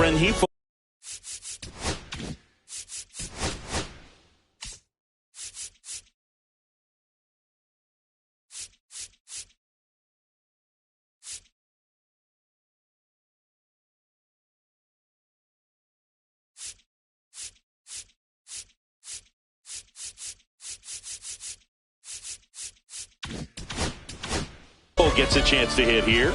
when he gets a chance to hit here.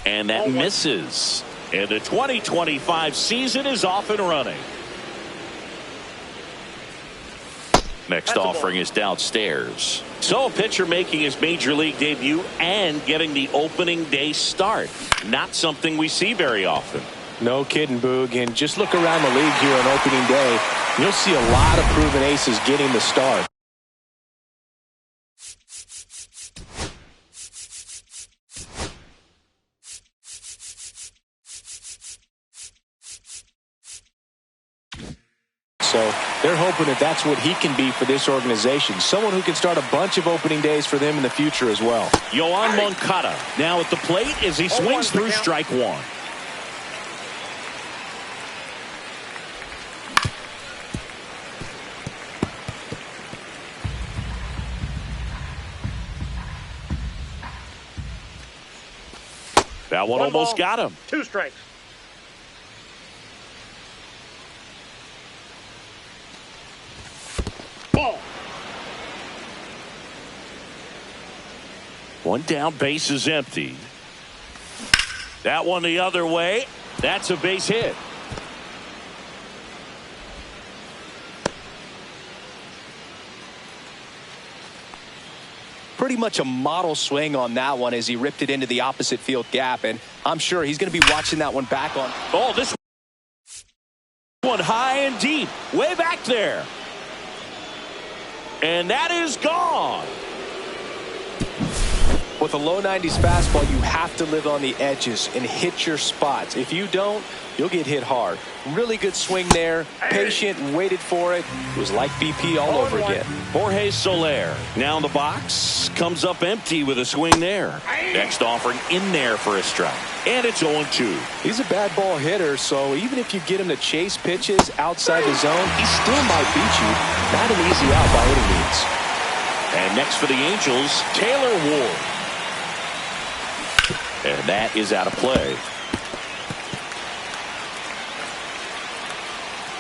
And that misses. And the 2025 season is off and running. Next offering is downstairs. So a pitcher making his major league debut and getting the opening day start. Not something we see very often. No kidding, Boog. And just look around the league here on opening day. You'll see a lot of proven aces getting the start. So they're hoping that that's what he can be for this organization. Someone who can start a bunch of opening days for them in the future as well. Yoan Moncada now at the plate as he swings through strike one. That one almost got him. 2 strikes. Ball. One down, base is empty. That one the other way. That's a base hit. Pretty much a model swing on that one as he ripped it into the opposite field gap, and I'm sure he's going to be watching that one back on. Oh, this one high and deep, way back there. And that is gone. With a low 90s fastball, you have to live on the edges and hit your spots. If you don't, you'll get hit hard. Really good swing there. Patient, waited for it. It was like BP all over again. Jorge Soler now in the box. Comes up empty with a swing there. Next offering in there for a strike. And it's 0-2. He's a bad ball hitter, so even if you get him to chase pitches outside the zone, he still might beat you. Not an easy out by any means. And next for the Angels, Taylor Ward. And that is out of play.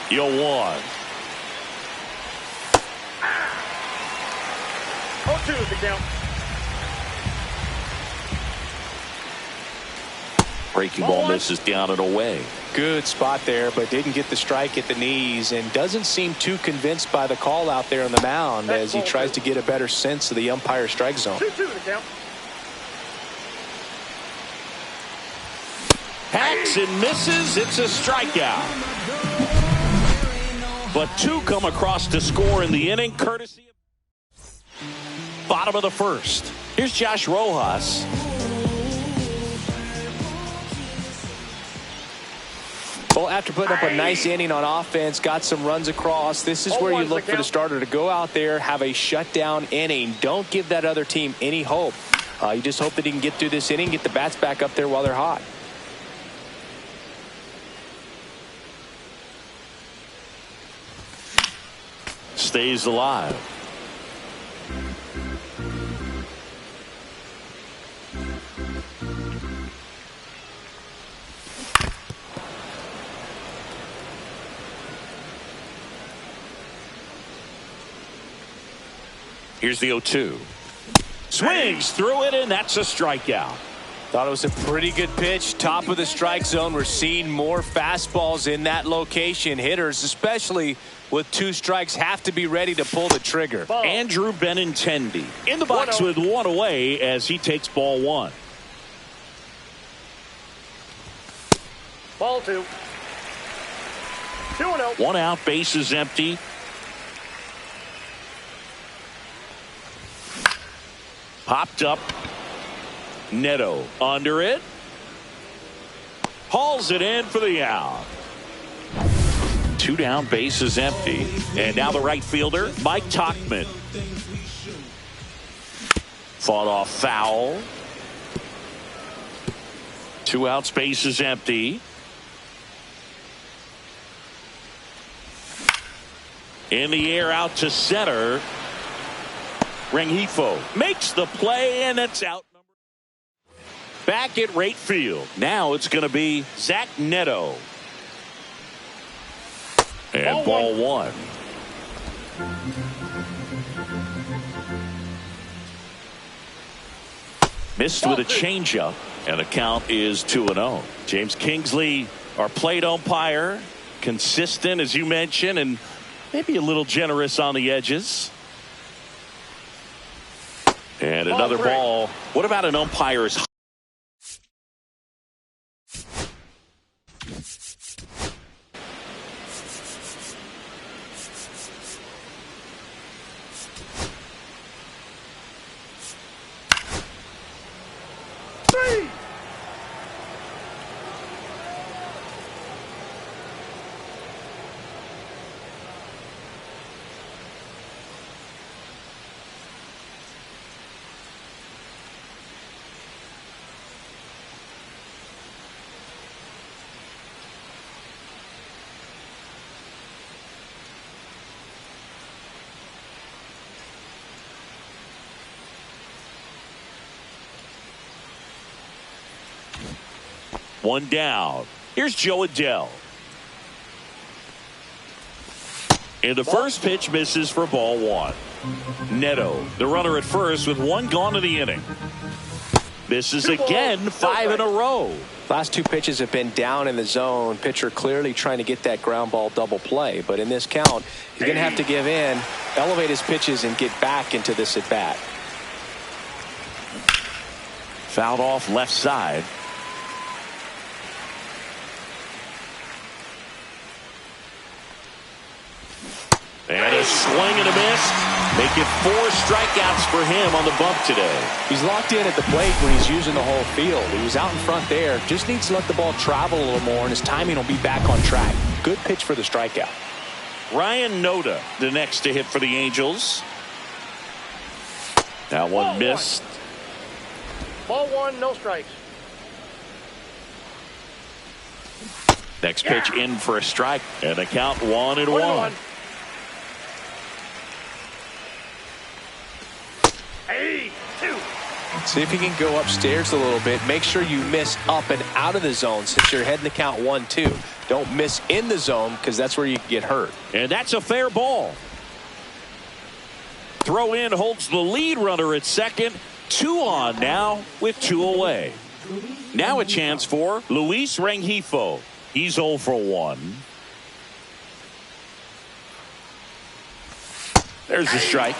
0-1. 0-2 is the count. Breaking ball misses down and away. Good spot there, but didn't get the strike at the knees and doesn't seem too convinced by the call out there on the mound as he tries to get a better sense of the umpire strike zone. 2-2 the count. Hacks and misses. It's a strikeout. But 2 come across to score in the inning, courtesy of bottom of the first. Here's Josh Rojas. Well, after putting up a nice inning on offense, got some runs across, this is where you look for the starter to go out there, have a shutdown inning. Don't give that other team any hope. You just hope that he can get through this inning, get the bats back up there while they're hot. Stays alive. Here's the 0-2. Swings through it, and that's a strikeout. Thought it was a pretty good pitch. Top of the strike zone. We're seeing more fastballs in that location. Hitters, especially with 2 strikes, have to be ready to pull the trigger. Andrew Benintendi in the box with 1 away as he takes ball 1. Ball 2. 2-0. 1 out, base is empty. Popped up. Neto under it. Hauls it in for the out. 2 down, base is empty. And now the right fielder, Mike Tauchman. Fought off foul. 2 outs, base is empty. In the air, out to center. Rengifo makes the play, and it's out. Back at right field. Now it's going to be Zach Neto. And ball one. Missed with a changeup, and the count is 2-0. James Kingsley, our plate umpire, consistent as you mentioned, and maybe a little generous on the edges. And another ball. What about an umpire's? One down. Here's Joe Adell. And the first pitch misses for ball one. Neto, the runner at first with one gone to the inning. Misses again, 5 in a row. Last 2 pitches have been down in the zone. Pitcher clearly trying to get that ground ball double play. But in this count, he's going to have to give in, elevate his pitches, and get back into this at bat. Fouled off left side. And a swing and a miss. Make it 4 strikeouts for him on the bump today. He's locked in at the plate when he's using the whole field. He was out in front there. Just needs to let the ball travel a little more, and his timing will be back on track. Good pitch for the strikeout. Ryan Noda, the next to hit for the Angels. That one missed. Ball one, no strikes. Next pitch in for a strike, and the count 1-1. See if you can go upstairs a little bit. Make sure you miss up and out of the zone since you're heading to count 1-2. Don't miss in the zone because that's where you can get hurt. And that's a fair ball. Throw in holds the lead runner at second. 2 on now with 2 away. Now a chance for Luis Rengifo. He's 0 for 1. There's the strike.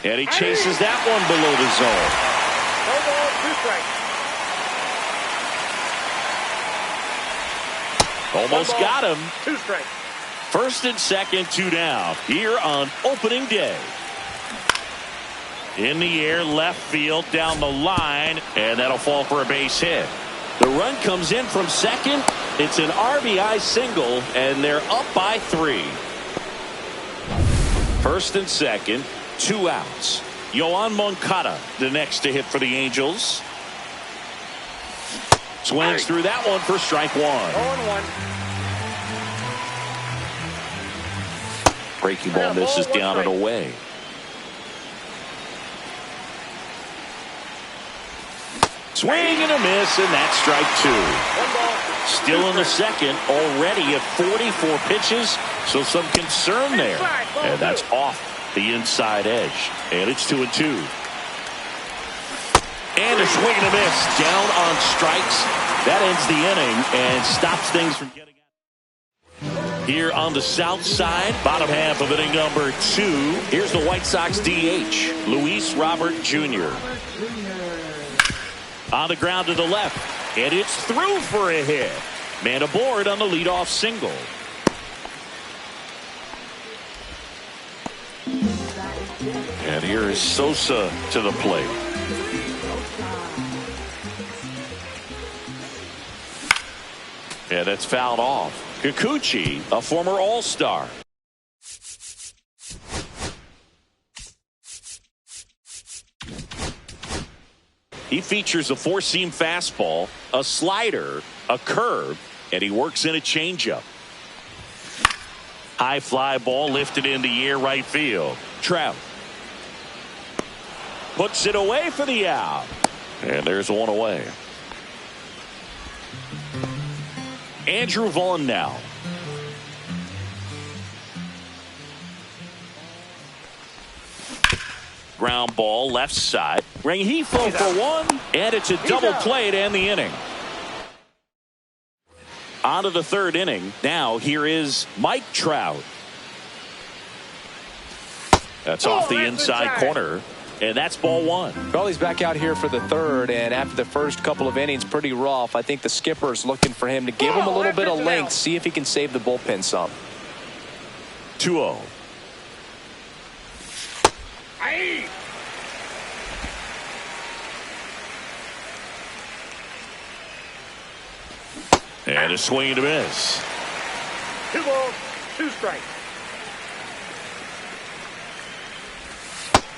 And he chases that one below the zone. No ball, 2 strikes. Almost got him. 2 strikes. First and second, 2 down. Here on opening day. In the air, left field, down the line, and that'll fall for a base hit. The run comes in from second. It's an RBI single, and they're up by 3. First and second. 2 outs. Yoan Moncada, the next to hit for the Angels. Swings through that one for strike 1. 0-1. Breaking ball misses down and away. Swing and a miss, and that's strike 2. Still in the second, already at 44 pitches, so some concern there. And that's off the inside edge, and it's 2-2. And a swing and a miss down on strikes. That ends the inning and stops things from getting out. Here on the south side, bottom half of inning number 2. Here's the White Sox DH, Luis Robert Jr. On the ground to the left, and it's through for a hit. Man aboard on the leadoff single. And here is Sosa to the plate. And it's fouled off. Kikuchi, a former All-Star. He features a four-seam fastball, a slider, a curve, and he works in a changeup. High fly ball lifted in the air right field. Trout puts it away for the out. And there's one away. Andrew Vaughn now. Ground ball left side. Rengifo for one. And it's a double play to end the inning. On to the third inning. Now here is Mike Trout. That's off the inside corner. And that's ball one. Well, he's back out here for the third, and after the first couple of innings, pretty rough. I think the skipper is looking for him to give him a little bit of length, see if he can save the bullpen some. 2-0. And a swing and a miss. 2 balls, 2 strikes.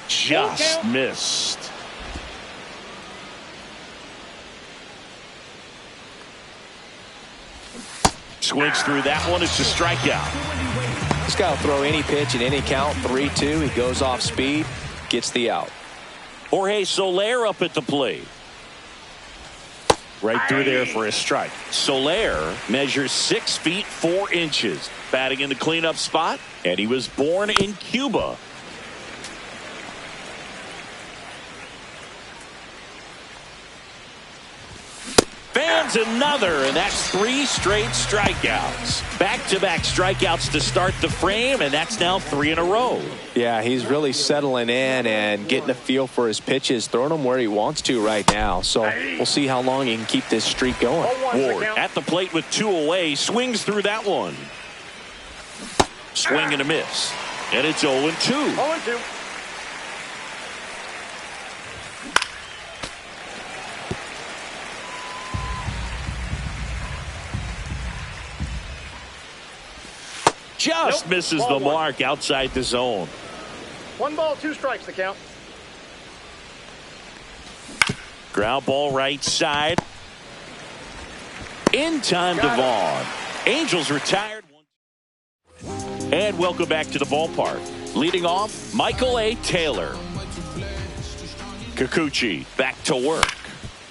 Just missed. Swings through that one. It's a strikeout. This guy will throw any pitch in any count. 3-2. He goes off speed, gets the out. Jorge Soler up at the plate. Right through there for a strike. Soler measures 6 feet 4 inches. Batting in the cleanup spot. And he was born in Cuba. Fans another, and that's 3 straight strikeouts. Back-to-back strikeouts to start the frame, and that's now 3 in a row. Yeah, he's really settling in and getting a feel for his pitches, throwing them where he wants to right now. So we'll see how long he can keep this streak going. Ward at the plate with 2 away, swings through that one. Swing and a miss. And it's 0-2. 0-2. Just misses the mark outside the zone. 1 ball, 2 strikes the count. Ground ball right side. In time to Vaughn. Angels retired. And welcome back to the ballpark. Leading off, Michael A. Taylor. Kikuchi back to work.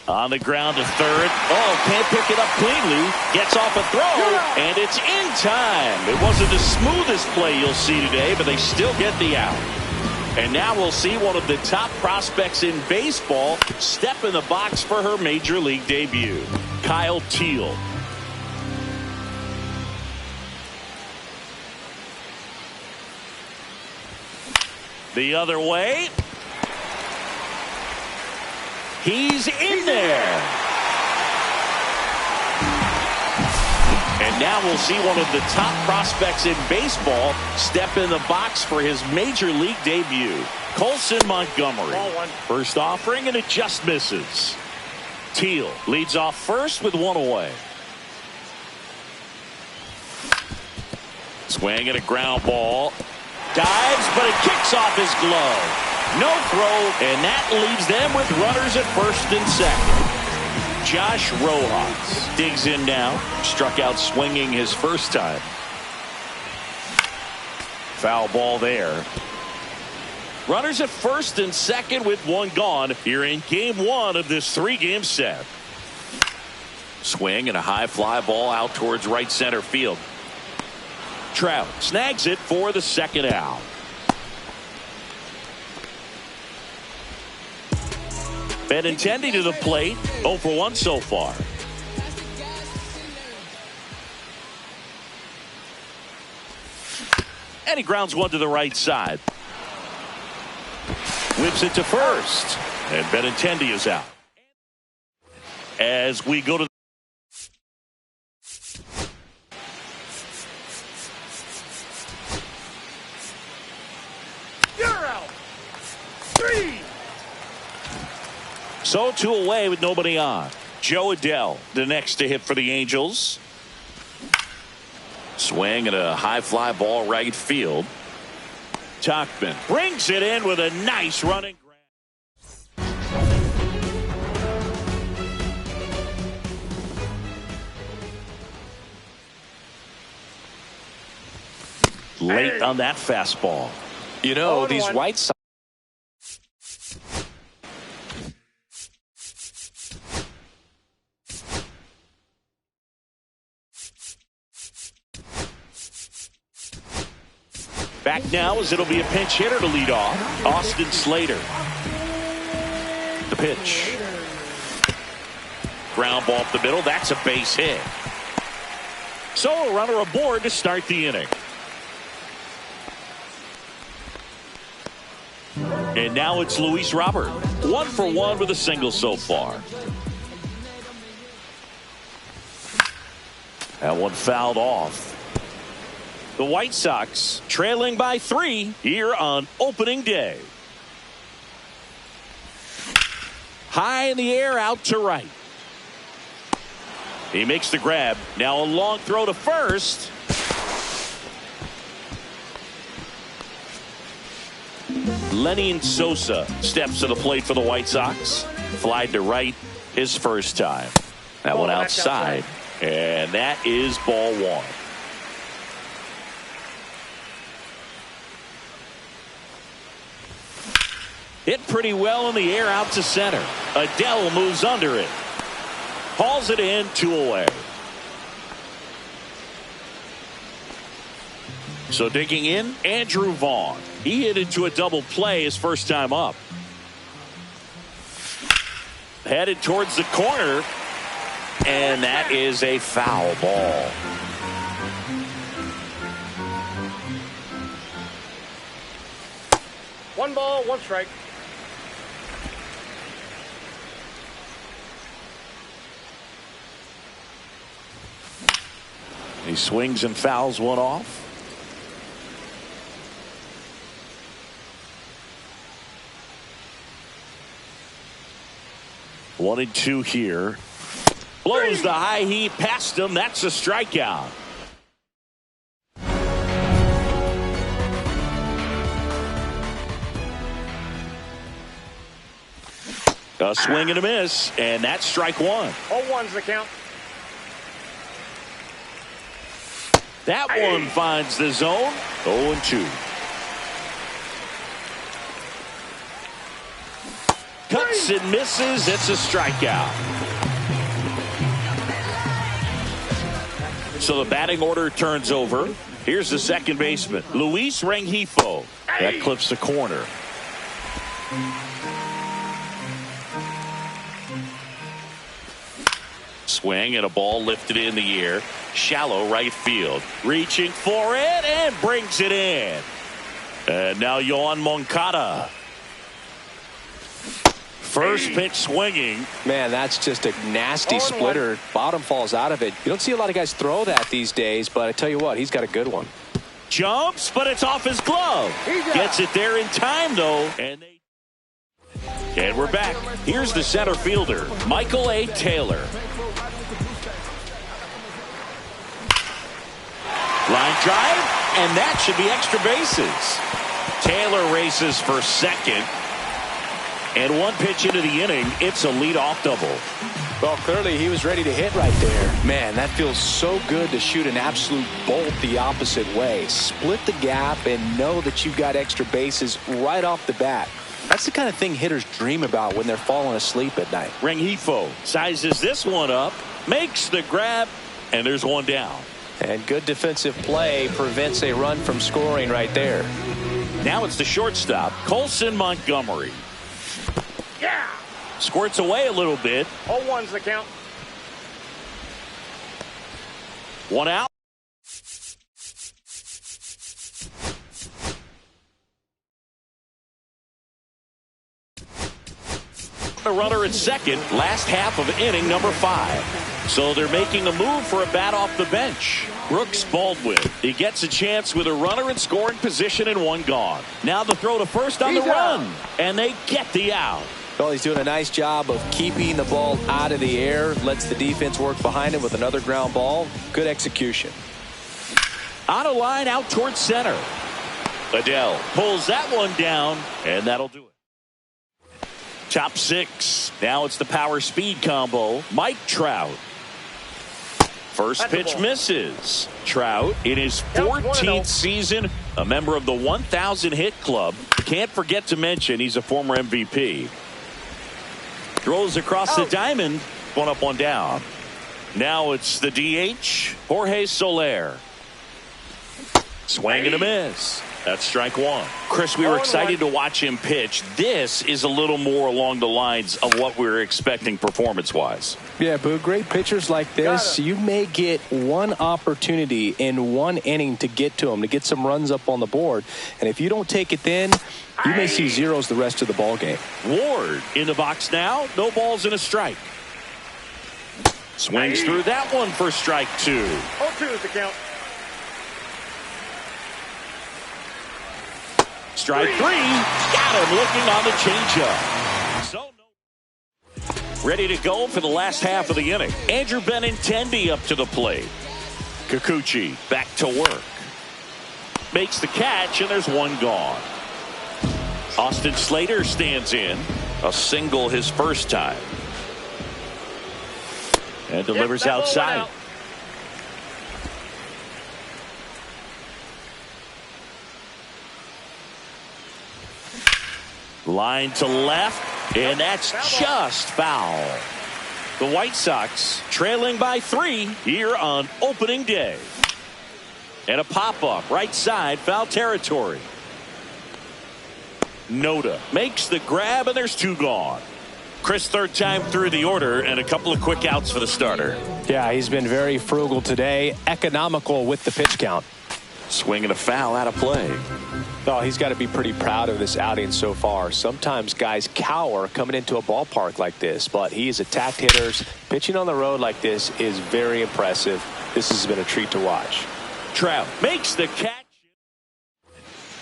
On the ground to third. Oh, can't pick it up cleanly. Gets off a throw, and it's in time. It wasn't the smoothest play you'll see today, but they still get the out. And now we'll see one of the top prospects in baseball step in the box for her major league debut. Kyle Teal. The other way. He's in there. And now we'll see one of the top prospects in baseball step in the box for his major league debut. Colson Montgomery. First offering, and it just misses. Teal leads off first with 1 away. Swing and a ground ball. Dives, but it kicks off his glove. No throw, and that leaves them with runners at first and second. Josh Rojas digs in now. Struck out swinging his first time. Foul ball there. Runners at first and second with 1 gone here in game 1 of this 3-game set. Swing and a high fly ball out towards right center field. Trout snags it for the second out. Benintendi to the plate. 0 for 1 so far. And he grounds one to the right side. Whips it to first. And Benintendi is out. As we go to So 2 away with nobody on. Joe Adell, the next to hit for the Angels. Swing and a high fly ball right field. Tauchman brings it in with a nice running grab. late on that fastball. You know, these White Sox. Back now as it'll be a pinch hitter to lead off. Austin Slater. The pitch. Ground ball up the middle. That's a base hit. So a runner aboard to start the inning. And now it's Luis Robert. 1 for 1 with a single so far. That one fouled off. The White Sox trailing by 3 here on opening day. High in the air, out to right. He makes the grab. Now a long throw to first. Lenny Sosa steps to the plate for the White Sox. Flied to right his first time. That one outside. And that is ball 1. Hit pretty well in the air out to center. Adele moves under it. Hauls it in, 2 away. So digging in, Andrew Vaughn. He hit into a double play his first time up. Headed towards the corner. And that is a foul ball. One ball, 1 strike. He swings and fouls one off. One and 2 here. Blows the high heat past him. That's a strikeout. A swing and a miss, and that's strike 1. 0-1's the count. That one finds the zone. 0-2. Cuts and misses. It's a strikeout. So the batting order turns over. Here's the second baseman, Luis Rengifo. That clips the corner. Swing and a ball lifted in the air. Shallow right field. Reaching for it and brings it in. And now Yohan Moncada. First pitch swinging. Man, that's just a nasty splitter. Bottom falls out of it. You don't see a lot of guys throw that these days, but I tell you what, he's got a good one. Jumps, but it's off his glove. Gets it there in time, though. And we're back. Here's the center fielder, Michael A. Taylor. Line drive, and that should be extra bases. Taylor races for second. And one pitch into the inning, it's a leadoff double. Well, clearly he was ready to hit right there. Man, that feels so good to shoot an absolute bolt the opposite way. Split the gap and know that you've got extra bases right off the bat. That's the kind of thing hitters dream about when they're falling asleep at night. Rengifo sizes this one up, makes the grab, and there's one down. And good defensive play prevents a run from scoring right there. Now it's the shortstop, Colson Montgomery. Yeah. Squirts away a little bit. 0-1's the count. One out. A runner at second, last half of inning number 5. So they're making a move for a bat off the bench. Brooks Baldwin. He gets a chance with a runner in scoring position and one gone. Now the throw to first on the run. And they get the out. Well, he's doing a nice job of keeping the ball out of the air. Lets the defense work behind him with another ground ball. Good execution. On a line out towards center. Adele pulls that one down, and that'll do it. Top 6. Now it's the power speed combo. Mike Trout. First pitch misses. Trout in his 14th season A member of the 1,000 hit club. Can't forget to mention he's a former MVP. Throws across the diamond. One up, one down. Now it's the DH, Jorge Soler. Swing and a miss. That's strike one. Chris, we were excited to watch him pitch. This is a little more along the lines of what we were expecting performance-wise. Yeah, but great pitchers like this, you may get one opportunity in one inning to get to them, to get some runs up on the board. And if you don't take it then, you may see zeros the rest of the ball game. Ward in the box now. No balls and a strike. Swings through that one for strike two. 0-2 is the count. Strike three. Got him looking on the changeup. So ready to go for the last half of the inning. Andrew Benintendi up to the plate. Kikuchi back to work. Makes the catch, and there's one gone. Austin Slater stands in. A single his first time. And delivers outside. Line to left, and that's just foul. The White Sox trailing by 3 here on opening day. And a pop-up right side, foul territory. Noda makes the grab, and there's 2 gone. Chris, third time through the order, and a couple of quick outs for the starter. Yeah, he's been very frugal today, economical with the pitch count. Swing and a foul out of play. Oh, he's got to be pretty proud of this outing so far. Sometimes guys cower coming into a ballpark like this, but he's attacked hitters. Pitching on the road like this is very impressive. This has been a treat to watch. Trout makes the catch.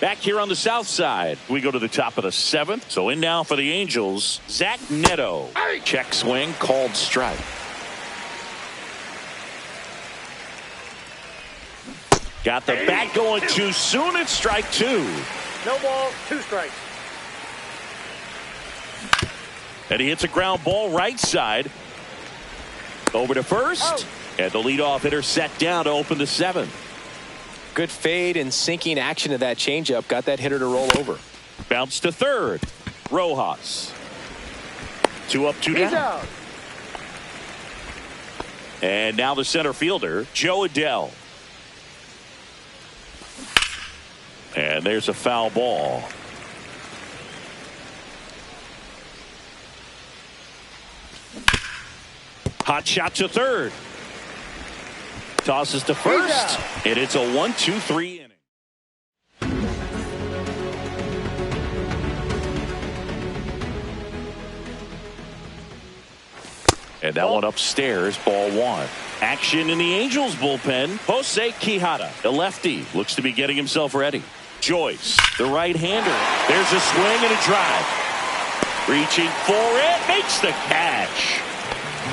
Back here on the south side, we go to the top of the 7th. So in now for the Angels, Zach Neto. Check swing, called strike. Got the bat going too soon. It's strike 2. No ball, 2 strikes. And he hits a ground ball right side. Over to first. And the leadoff hitter set down to open the 7th. Good fade and sinking action to that changeup. Got that hitter to roll over. Bounce to third. Rojas. 2 up, 2 down. And now the center fielder, Joe Adell. And there's a foul ball. Hot shot to third. Tosses to first. And it's a 1-2-3 inning. And that one upstairs, ball 1. Action in the Angels bullpen. Jose Quijada, the lefty, looks to be getting himself ready. Joyce, the right-hander. There's a swing and a drive. Reaching for it, makes the catch.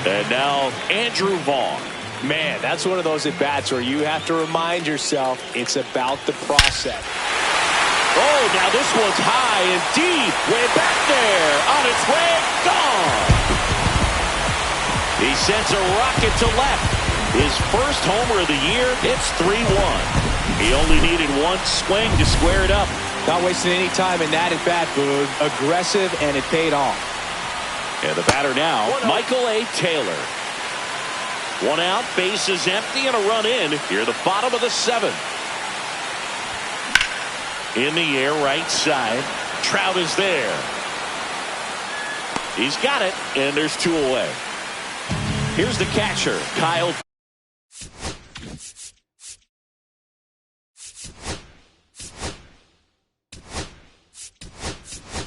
And now Andrew Vaughn. Man, that's one of those at-bats where you have to remind yourself it's about the process. Oh, now this one's high and deep. Way back there. On its way, gone. He sends a rocket to left. His first homer of the year. It's 3-1. He only needed one swing to square it up. Not wasting any time in that at-bat, Boog. Aggressive, and it paid off. And the batter now, Michael A. Taylor. 1 out, base is empty, and a run in. Here, the bottom of the 7th. In the air, right side. Trout is there. He's got it, and there's 2 away. Here's the catcher, Kyle.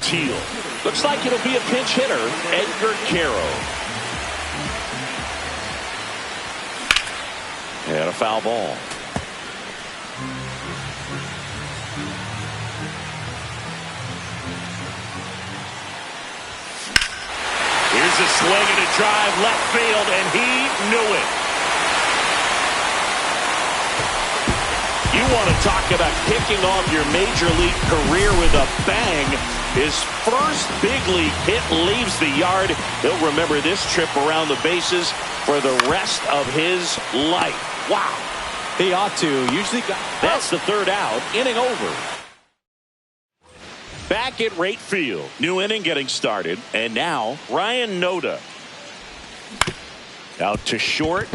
Teal. Looks like it'll be a pinch hitter, Edgar Caro. And a foul ball. Here's a swing and a drive left field, and he knew it. You want to talk about kicking off your major league career with a bang. His first big league hit leaves the yard. He'll remember this trip around the bases for the rest of his life. Wow. He ought to. Usually that's the third out. Inning over. Back at right field. New inning getting started. And now Ryan Noda. Out to short.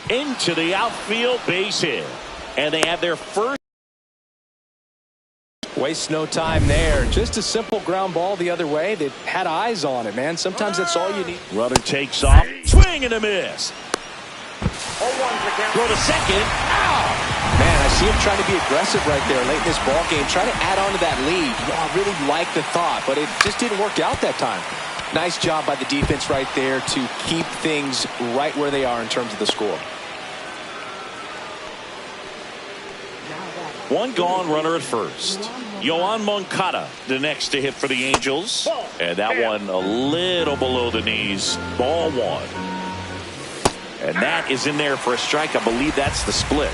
Into the outfield, base hit. And they have their first. Waste no time there. Just a simple ground ball the other way. They had eyes on it, man. Sometimes that's all you need. Runner takes off. Swing and a miss. Throw to second. Ow! Man, I see him trying to be aggressive right there late in this ball game. Trying to add on to that lead. I really like the thought, but it just didn't work out that time. Nice job by the defense right there to keep things right where they are in terms of the score. One gone, runner at first. Yoan Moncada, the next to hit for the Angels. And that one a little below the knees. Ball one. And that is in there for a strike. I believe that's the split.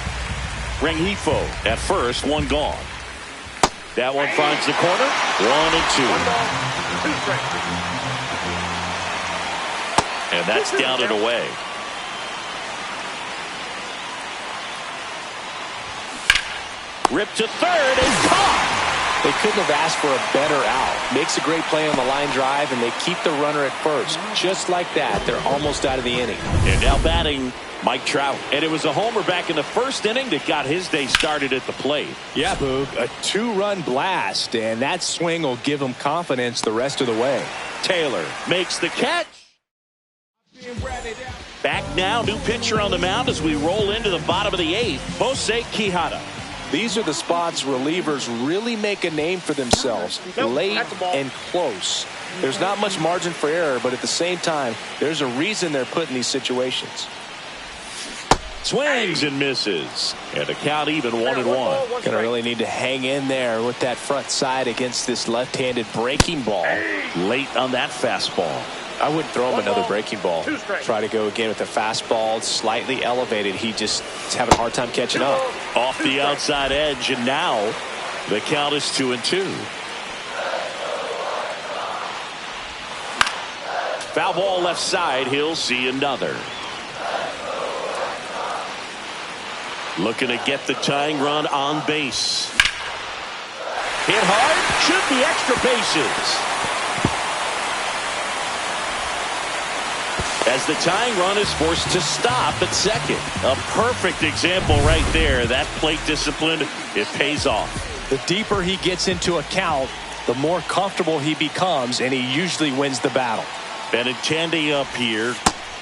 Rengifo at first, one gone. That one finds the corner. 1 and 2. And that's down and away. Ripped to third and caught. They couldn't have asked for a better out. Makes a great play on the line drive, and they keep the runner at first. Just like that, they're almost out of the inning. And now batting Mike Trout. And it was a homer back in the first inning that got his day started at the plate. Yeah, Boog. A 2-run blast, and that swing will give him confidence the rest of the way. Taylor makes the catch. Back now, new pitcher on the mound as we roll into the bottom of the 8th. Jose Quijada. These are the spots relievers really make a name for themselves. Late and close. There's not much margin for error, but at the same time, there's a reason they're put in these situations. Swings and misses. And the count even 1-1. Gonna really need to hang in there with that front side against this left-handed breaking ball. Late on that fastball. I wouldn't throw him another breaking ball. Try to go again with the fastball, slightly elevated. He just is having a hard time catching up. Off the outside edge, and now the count is 2-2. Foul ball left side. He'll see another. Looking to get the tying run on base. Hit hard. Should be extra bases. As the tying run is forced to stop at second. A perfect example right there. That plate discipline, it pays off. The deeper he gets into a count, the more comfortable he becomes, and he usually wins the battle. Benintendi up here.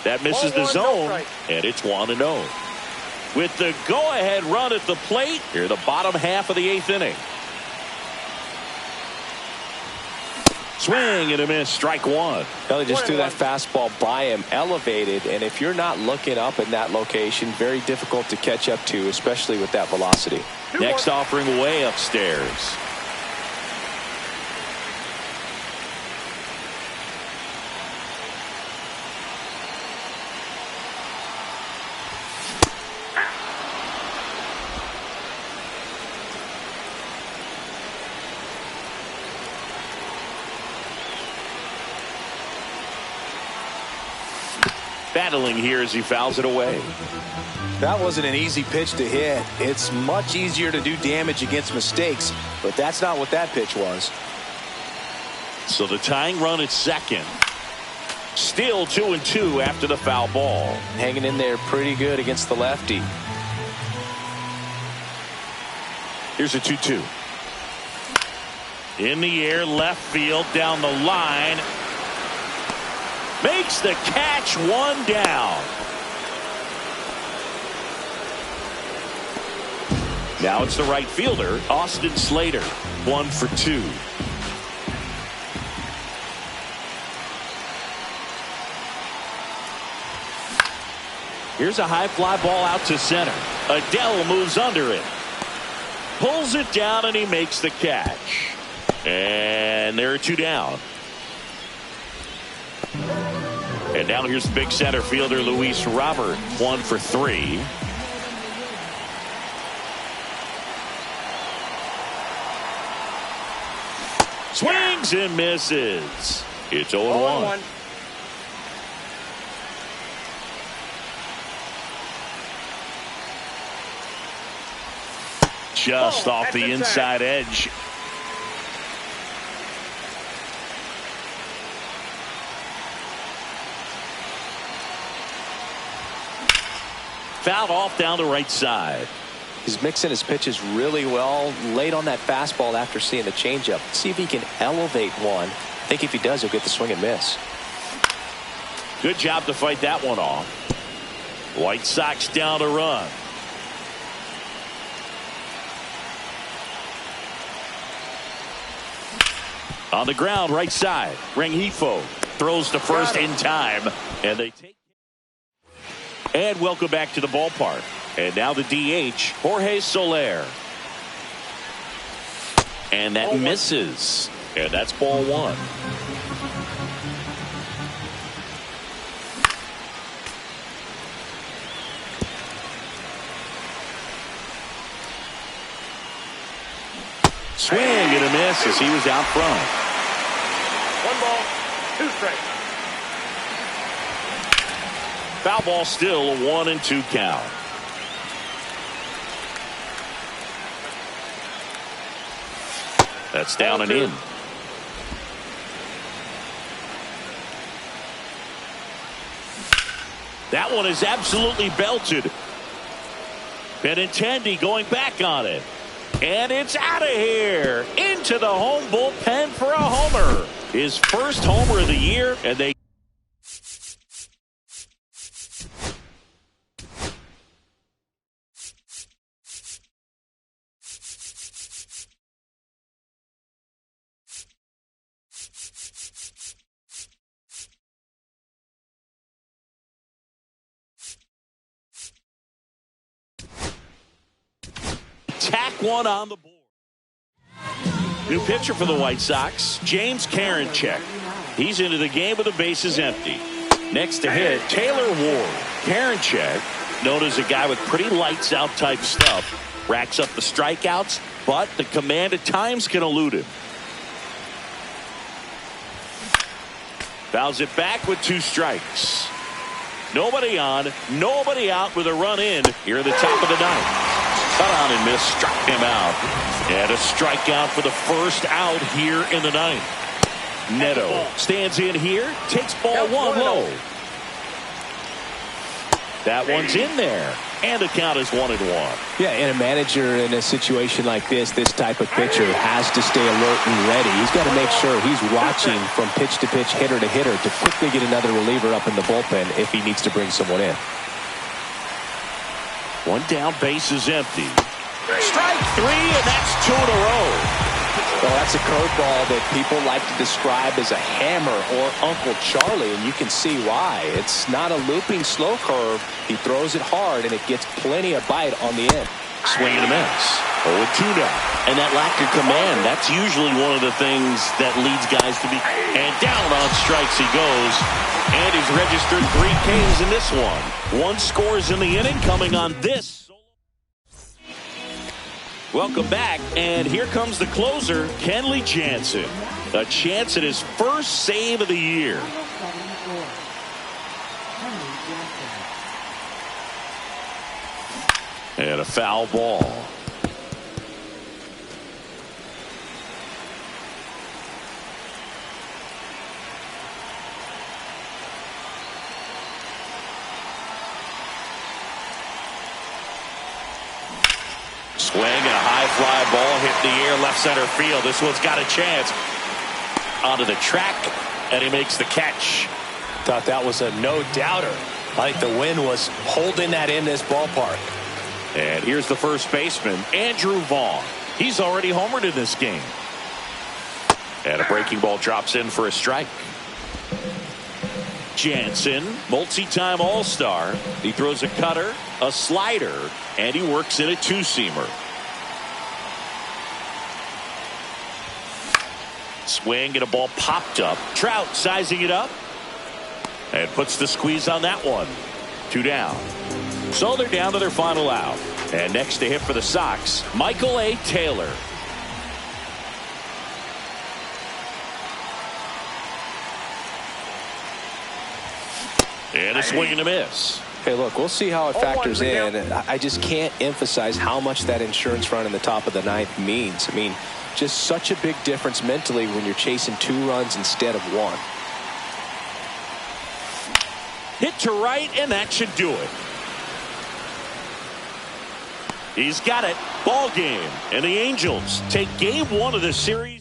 That misses the zone, and it's 1-0. With the go-ahead run at the plate, here the bottom half of the 8th inning. Swing and a miss, strike one. Well, they just threw that fastball by him, elevated, and if you're not looking up in that location, very difficult to catch up to, especially with that velocity. Next offering way upstairs. Battling here as he fouls it away. That wasn't an easy pitch to hit. It's much easier to do damage against mistakes, but that's not what that pitch was. So the tying run at second. Still 2-2 after the foul ball. Hanging in there pretty good against the lefty. Here's a 2-2. In the air, left field, down the line. Makes the catch, one down. Now it's the right fielder, Austin Slater, 1 for 2. Here's a high fly ball out to center. Adele moves under it. Pulls it down and he makes the catch. And there are 2 down. And now here's the big center fielder, Luis Robert, 1 for 3. Swings and misses. It's 0-1. just off the inside edge. Fouled off down the right side. He's mixing his pitches really well. Late on that fastball after seeing the changeup. See if he can elevate one. I think if he does, he'll get the swing and miss. Good job to fight that one off. White Sox down a run. On the ground, right side. Rengifo throws to first in time, and they take. And welcome back to the ballpark. And now the DH, Jorge Soler. And that misses. And that's ball one. Swing and a miss as he was out front. 1 ball, 2 strikes. Foul ball, still a 1-2 count. That's down and in. That one is absolutely belted. Benintendi going back on it. And it's out of here. Into the home bullpen for a homer. His first homer of the year, and they tack one on the board. New pitcher for the White Sox, James Karinchak. He's into the game with the bases empty. Next to hit, Taylor Ward. Karinchak, known as a guy with pretty lights out type stuff, racks up the strikeouts, but the command at times can elude him. Fouls it back with 2 strikes. Nobody on, nobody out with a run in here at the top of the ninth. Cut on and miss, struck him out. And a strikeout for the first out here in the ninth. Neto stands in here, takes ball 1 low. That one's in there, and the count is 1-1. Yeah, and a manager in a situation like this type of pitcher has to stay alert and ready. He's got to make sure he's watching from pitch to pitch, hitter to hitter, to quickly get another reliever up in the bullpen if he needs to bring someone in. 1 down, base is empty. Strike 3, and that's 2 in a row. Well, that's a curveball that people like to describe as a hammer or Uncle Charlie, and you can see why. It's not a looping slow curve. He throws it hard, and it gets plenty of bite on the end. Swing and a miss. 0-2 now. And that lack of command, that's usually one of the things that leads guys to be. And down on strikes he goes. And he's registered 3 Ks in this one. 1 scores in the inning coming on this. Welcome back, and here comes the closer, Kenley Jansen. A chance at his first save of the year. And a foul ball. Swing and a high fly ball hit in the air, left center field. This one's got a chance. Onto the track, and he makes the catch. Thought that was a no-doubter. I think the wind was holding that in this ballpark. And here's the first baseman, Andrew Vaughn. He's already homered in this game. And a breaking ball drops in for a strike. Jansen, multi-time All-Star. He throws a cutter, a slider, and he works in a 2-seamer. Swing and a ball popped up. Trout sizing it up and puts the squeeze on that one. 2 down. So they're down to their final out. And next to hit for the Sox, Michael A. Taylor. And a swing and a miss. Hey, look, we'll see how it factors in. I just can't emphasize how much that insurance run in the top of the ninth means. I mean, just such a big difference mentally when you're chasing 2 runs instead of 1. Hit to right, and that should do it. He's got it. Ball game. And the Angels take game 1 of the series.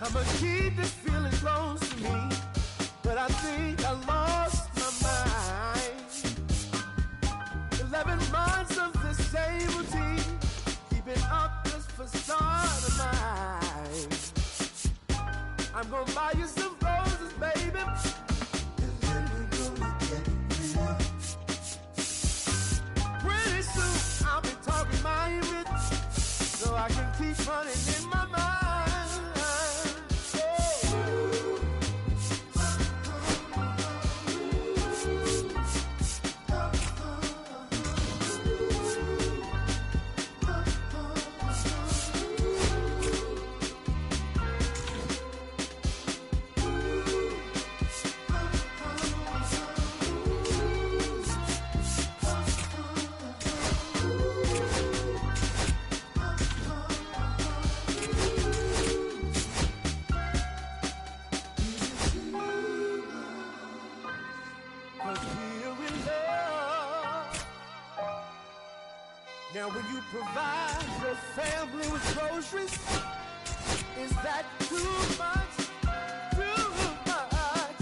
I'ma keep this feeling close to me, but I think I lost my mind. 11 months of the same routine, keeping up this facade of mine. I'm gonna buy you some roses, baby, and then we're gonna get real. Pretty soon I'll be talking my image, so I can keep running in my mind. Now when you provide your family with groceries, is that too much? Too much?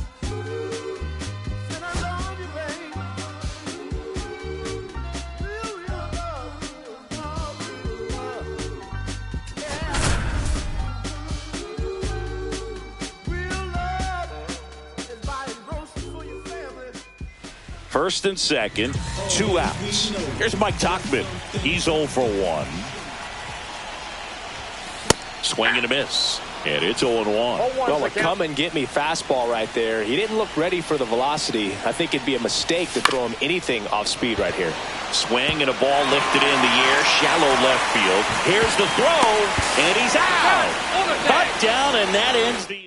And I love you, baby. Real love, yeah. Real love is buying groceries for your family. First and second, 2 outs. Here's Mike Tauchman. He's 0 for 1. Swing and a miss. And it's 0-1. Well, a come and get me fastball right there. He didn't look ready for the velocity. I think it'd be a mistake to throw him anything off speed right here. Swing and a ball lifted in the air, shallow left field. Here's the throw, and he's out. Cut down, and that ends the inning.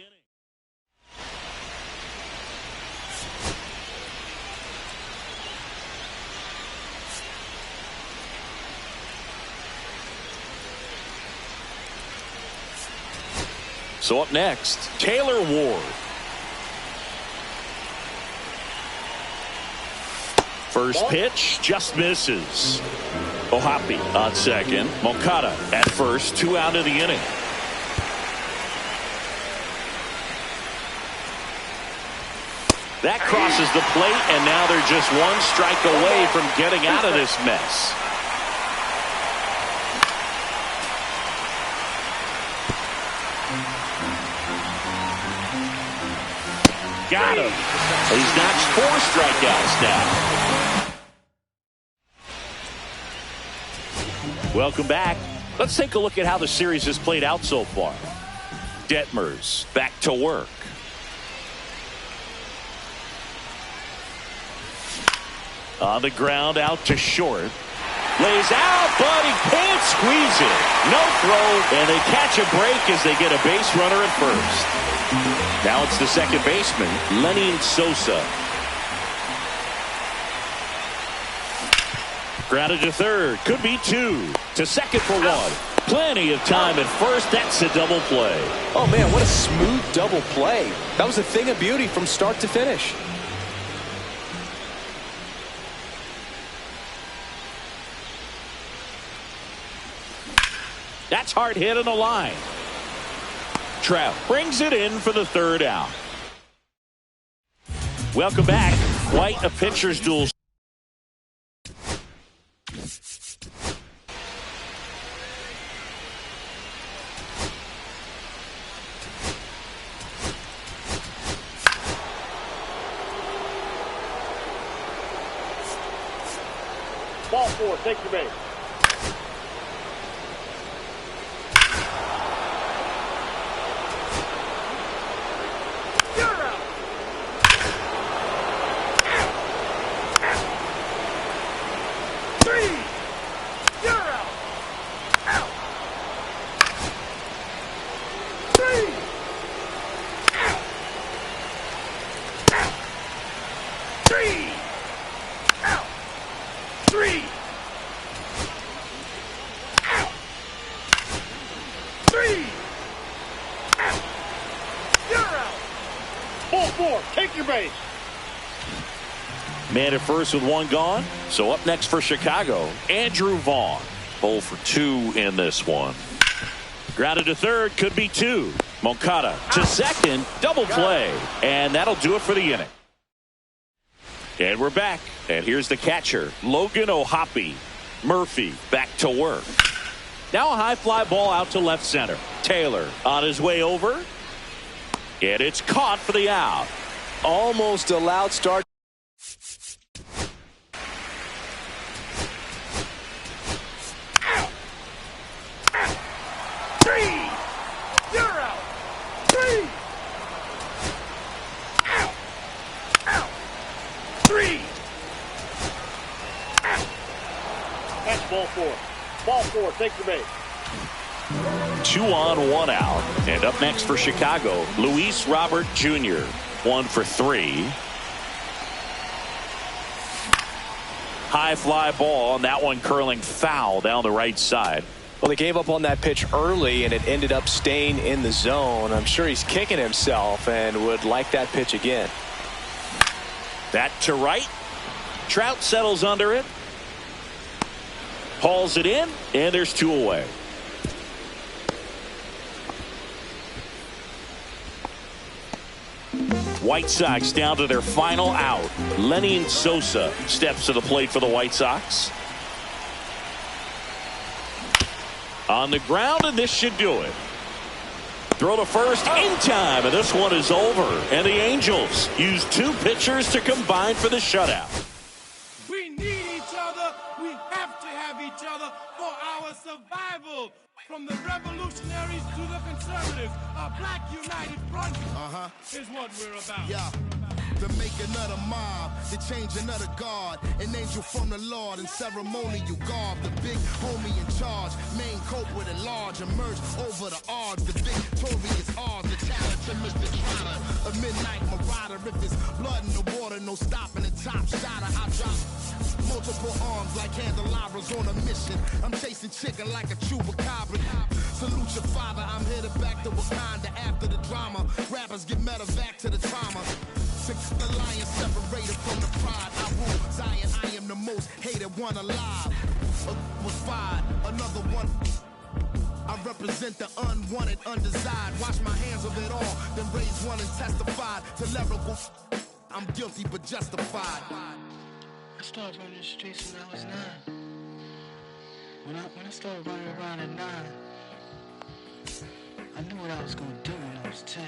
So up next, Taylor Ward. First pitch just misses. Ohapi on second. Moncada at first. 2 out of the inning. That crosses the plate, and now they're just 1 strike away from getting out of this mess. Got him. He's notched 4 strikeouts now. Welcome back. Let's take a look at how the series has played out so far. Detmers back to work. On the ground, out to short. Lays out, but he can't squeeze it. No throw, and they catch a break as they get a base runner at first. Now it's the second baseman, Lenny Sosa. Grounded to third. Could be 2. To second for 1. Plenty of time at first. That's a double play. Oh, man, what a smooth double play. That was a thing of beauty from start to finish. That's hard hit on the line. Trout brings it in for the 3rd out. Welcome back. Quite a pitcher's duel. 4, take your base. You're out. Three. You're out. Out. Three. Out. Out. Three. Out. Three. Out. Three. Out. You're out. Ball 4, take your base. Man at first with one gone. So up next for Chicago, Andrew Vaughn. 0 for 2 in this one. Grounded to third, could be 2. Moncada to second, double play. And that'll do it for the inning. And we're back. And here's the catcher, Logan O'Hoppe. Murphy back to work. Now a high fly ball out to left center. Taylor on his way over. And it's caught for the out. Almost a loud start. Out. Out. Three. You're out. Three. Out. Out. Three. Out. That's ball 4. Ball 4, take your base. 2 on, 1 out. And up next for Chicago, Luis Robert Jr. 1 for 3. High fly ball, and that one curling foul down the right side. Well, they gave up on that pitch early, and it ended up staying in the zone. I'm sure he's kicking himself and would like that pitch again. That to right. Trout settles under it. Hauls it in, and there's 2 away. White Sox down to their final out. Lenny Sosa steps to the plate for the White Sox. On the ground, and this should do it. Throw to first in time, and this one is over. And the Angels use 2 pitchers to combine for the shutout. We need each other. We have to have each other for our survival. From the revolutionaries to the conservatives, a black united front is what we're about. Yeah. To make another mob, to change another God, an angel from the Lord in ceremonial garb, the big homie in charge, main culprit at large, emerge over the odds, the victorious odds, the challenge to Mr. Trotter, a midnight marauder, if it's blood in the water, no stopping the top shotter, I drop multiple arms like candelabras on a mission, I'm chasing chicken like a chupacabra, salute your father, I'm headed back to Wakanda after the drama, rappers get medevac to the trauma. The lion separated from the pride. I rule Zion, I am the most hated one alive. Was fired, another one. I represent the unwanted, undesired. Wash my hands of it all, then raise one and testify to lyrical. I'm guilty but justified. I started running the streets when I was 9. When I started running around at 9, I knew what I was gonna do when I was 10.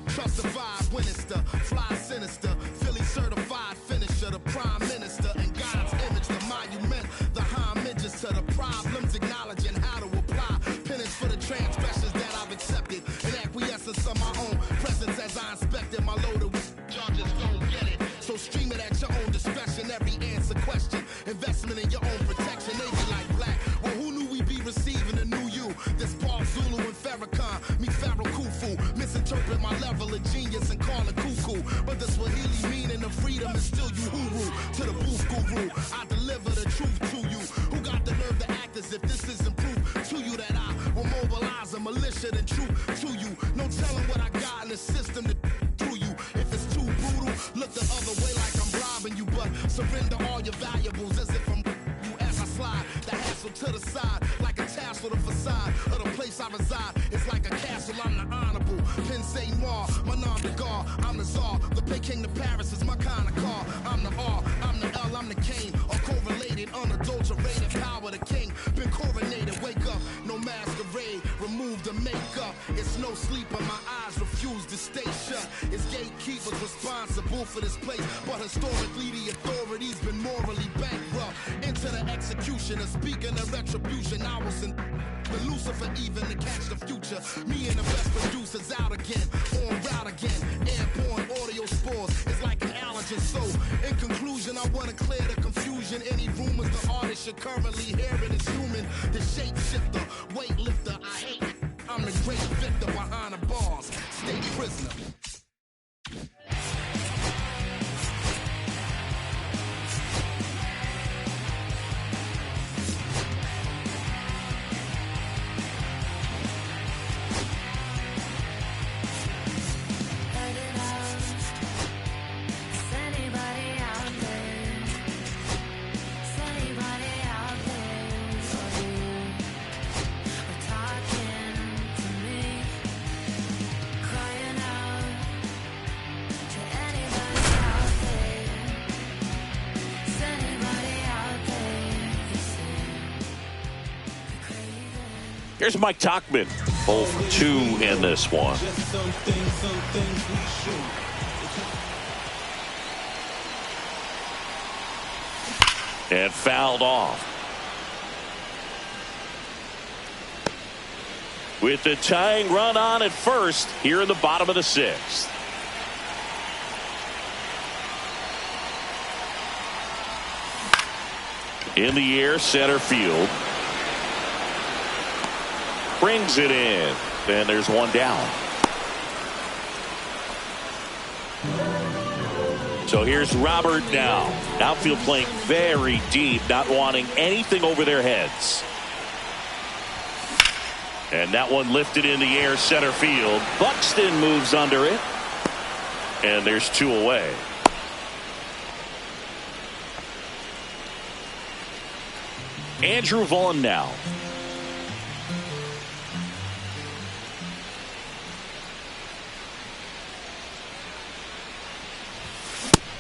Trust the vibe, Winnister, fly sinister, Philly certified finisher, the prime minister, and God's image, the monument, the homages to the problems, acknowledging how to apply penance for the transgressions that I've accepted, and acquiescence of my own presence as I inspected my loaded charges, don't get it, so stream it at your own discretion, every answer question, investment in your own protection, they be like black, well who knew we'd be receiving a new you, this Paul Zulu and Farrakhan, me Pharaoh Khufu, misinterpret my level of genius and call it cuckoo. But the Swahili meaning of freedom is still Uhuru. To the booth guru, I deliver the truth to you. Who got the nerve to act as if this isn't proof to you that I will mobilize a militia and troop to you. No telling what I got in the system to do you. If it's too brutal, look the other way like I'm robbing you. But surrender all your valuables as if I'm you as I slide. The hassle to the side like a tassel, the facade of the place I reside. It's like a castle, I'm the honorable. Pin say noir, my nom de gar, I'm the czar. The Peking to Paris is my kind of car. I'm the R, I'm the L, I'm the Kane. All correlated, unadulterated power, the king. Been coronated, wake up, no masquerade. Remove the makeup, it's no sleep, but my eyes refuse to stay shut. It's gatekeepers responsible for this place, but historically the authorities been morally bankrupt. executioner. Speaking of retribution, I was in the Lucifer even to catch the future. Me and the best producers out again, on route again. Airborne audio spores is like an allergen. So, in conclusion, I want to clear the confusion. Any rumors the artist should currently hear it is human. The shapeshifter, weightlifter, I hate it. I'm the great victor behind the bars. Stay prisoner. Here's Mike Tachman, 0 for 2 in this one. And fouled off. With the tying run on at first here in the bottom of the 6th. In the air, center field. Brings it in. And there's one down. So here's Robert now. Outfield playing very deep, not wanting anything over their heads. And that one lifted in the air, center field. Buxton moves under it. And there's 2 away. Andrew Vaughn now.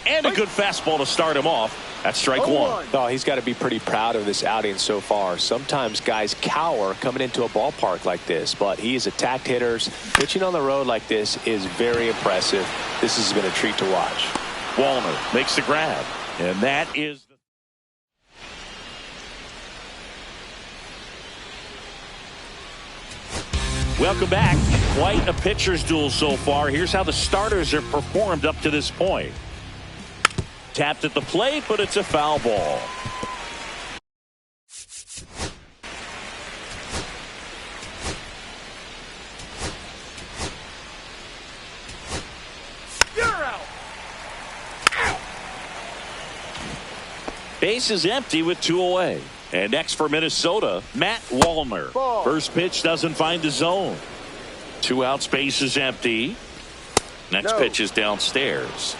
And a good fastball to start him off. That's strike 1. Oh, he's got to be pretty proud of this outing so far. Sometimes guys cower coming into a ballpark like this, but he's attacked hitters. Pitching on the road like this is very impressive. This has been a treat to watch. Wallner makes the grab, and that is welcome back. Quite a pitcher's duel so far. Here's how the starters have performed up to this point. Tapped at the plate, but it's a foul ball. You're out. Base is empty with 2 away. And next for Minnesota, Matt Wallner. Ball. First pitch doesn't find the zone. 2 outs, base is empty. Next pitch is downstairs.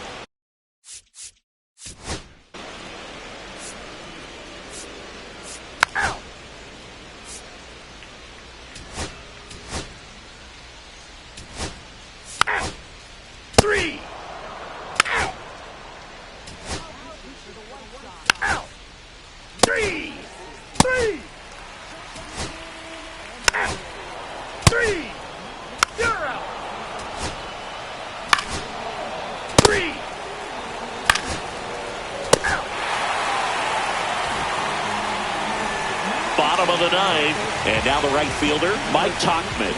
Bottom of the 9th, and now the right fielder, Mike Tachman.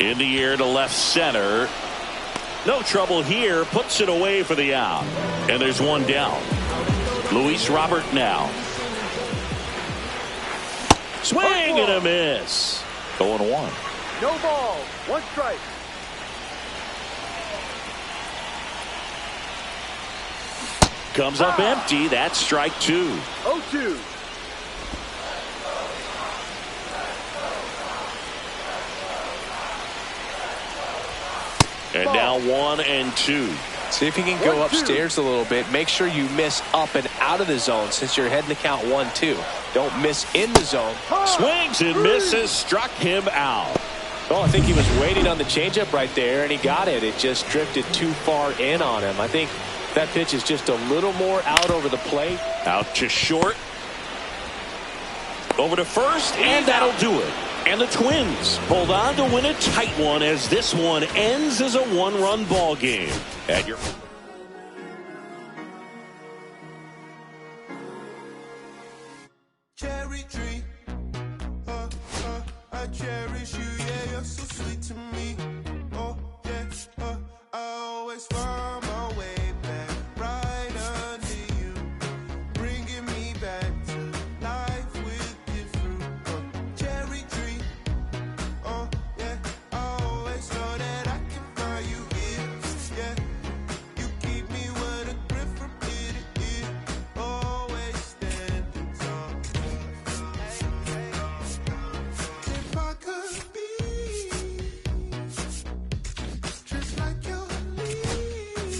In the air to left center. No trouble here, puts it away for the out. And there's one down. Luis Robert now. Swing and a miss. 0-1. No ball. 1 strike. Comes up empty. That's strike 2. 0-2. And now 1 and 2. See if you can go upstairs a little bit. Make sure you miss up and out of the zone since you're heading to count 1-2. Don't miss in the zone. Swings and misses. Struck him out. Oh, I think he was waiting on the changeup right there, and he got it. It just drifted too far in on him. I think that pitch is just a little more out over the plate. Out to short. Over to first, and that'll do it. And the Twins hold on to win a tight one as this one ends as a 1-run ball game. At your Cherry tree, I cherish you, yeah, you're so sweet to me. Oh, yeah, I always find my way back right under you, bringing me back to life with your fruit. Cherry tree, oh, yeah, I always know that I can find you here, yeah. You keep me with a grip from ear to ear, always standing tall. If I could be just like your leaves,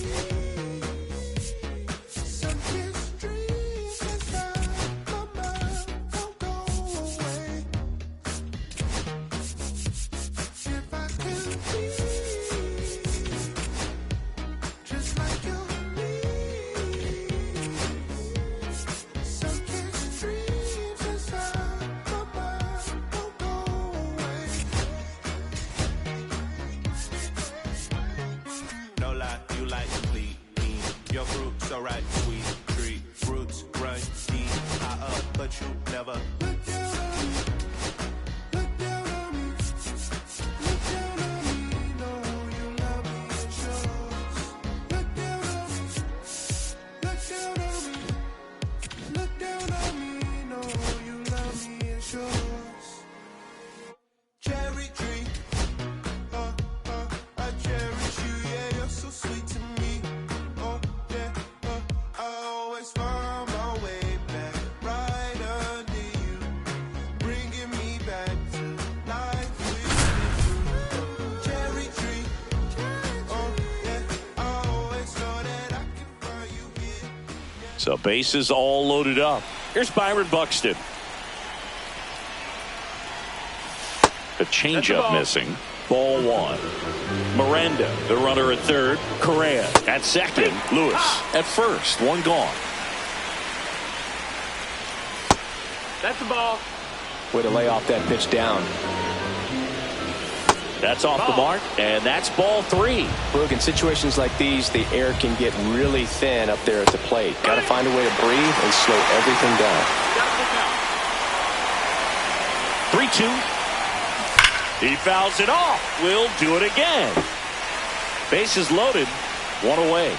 some kiss dreams inside my mind don't go away. If I could be just like your leaves, some kiss dreams inside my mind don't go away. No lie, you like complete me. Your fruit so right, sweet tree. Roots run deep, high up, but you never. Look down on me, look down on me, look down on me. Know you love me, it's yours. Look down on me, look down on me, look down on me. Know you love me, it's yours. Cherry tree, I cherish you, yeah, you're so sweet to me. Oh, yeah, I always find my way back right under you, bringing me back to life with you. Cherry tree, oh, yeah, I always know that I can find you here. So bases all loaded up. Here's Byron Buxton. The changeup missing. Ball one. Miranda, the runner at third. Correa at second. Lewis at first. One gone. That's the ball. Way to lay off that pitch down. That's off the mark, and that's ball three. Look, in situations like these, the air can get really thin up there at the plate. Got to find a way to breathe and slow everything down. 3-2. He fouls it off. We'll do it again. Bases loaded. One away.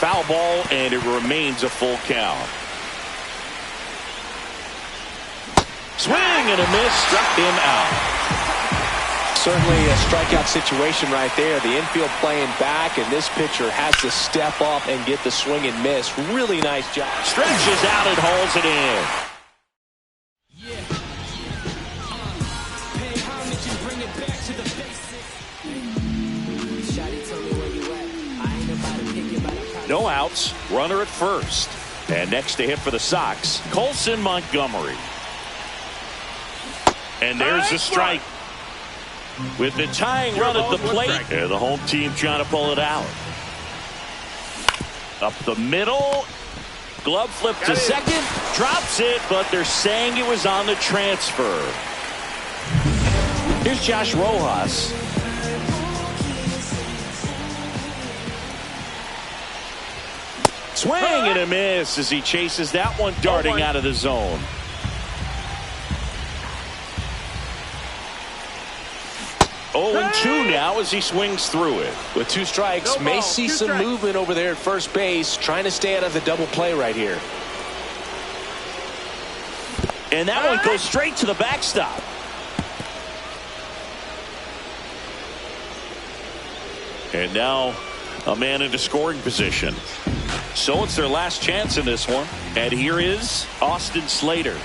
Foul ball, and it remains a full count. Swing and a miss. Struck him out. Certainly a strikeout situation right there. The infield playing back, and this pitcher has to step up and get the swing and miss. Really nice job. Stretches out and hauls it in. No outs, runner at first. And next to hit for the Sox, Colson Montgomery. And there's a strike. With the tying run at the plate, and the home team trying to pull it out. Up the middle. Glove flip to second. Drops it, but they're saying it was on the transfer. Here's Josh Rojas. Swing and a miss as he chases that one darting out of the zone. Oh, and 2 now as he swings through it. With 2 strikes, may see some movement over there at first base, trying to stay out of the double play right here. And that one goes straight to the backstop. And now a man into scoring position. So it's their last chance in this one. And here is Austin Slater.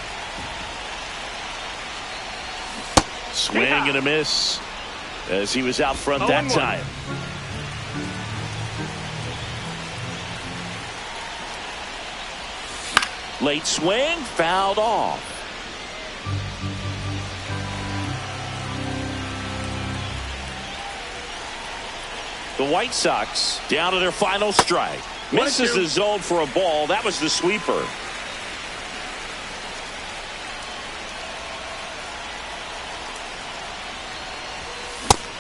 Swing and a miss as he was out front that time. Late swing, fouled off. The White Sox down to their final strike. Misses the zone for a ball. That was the sweeper.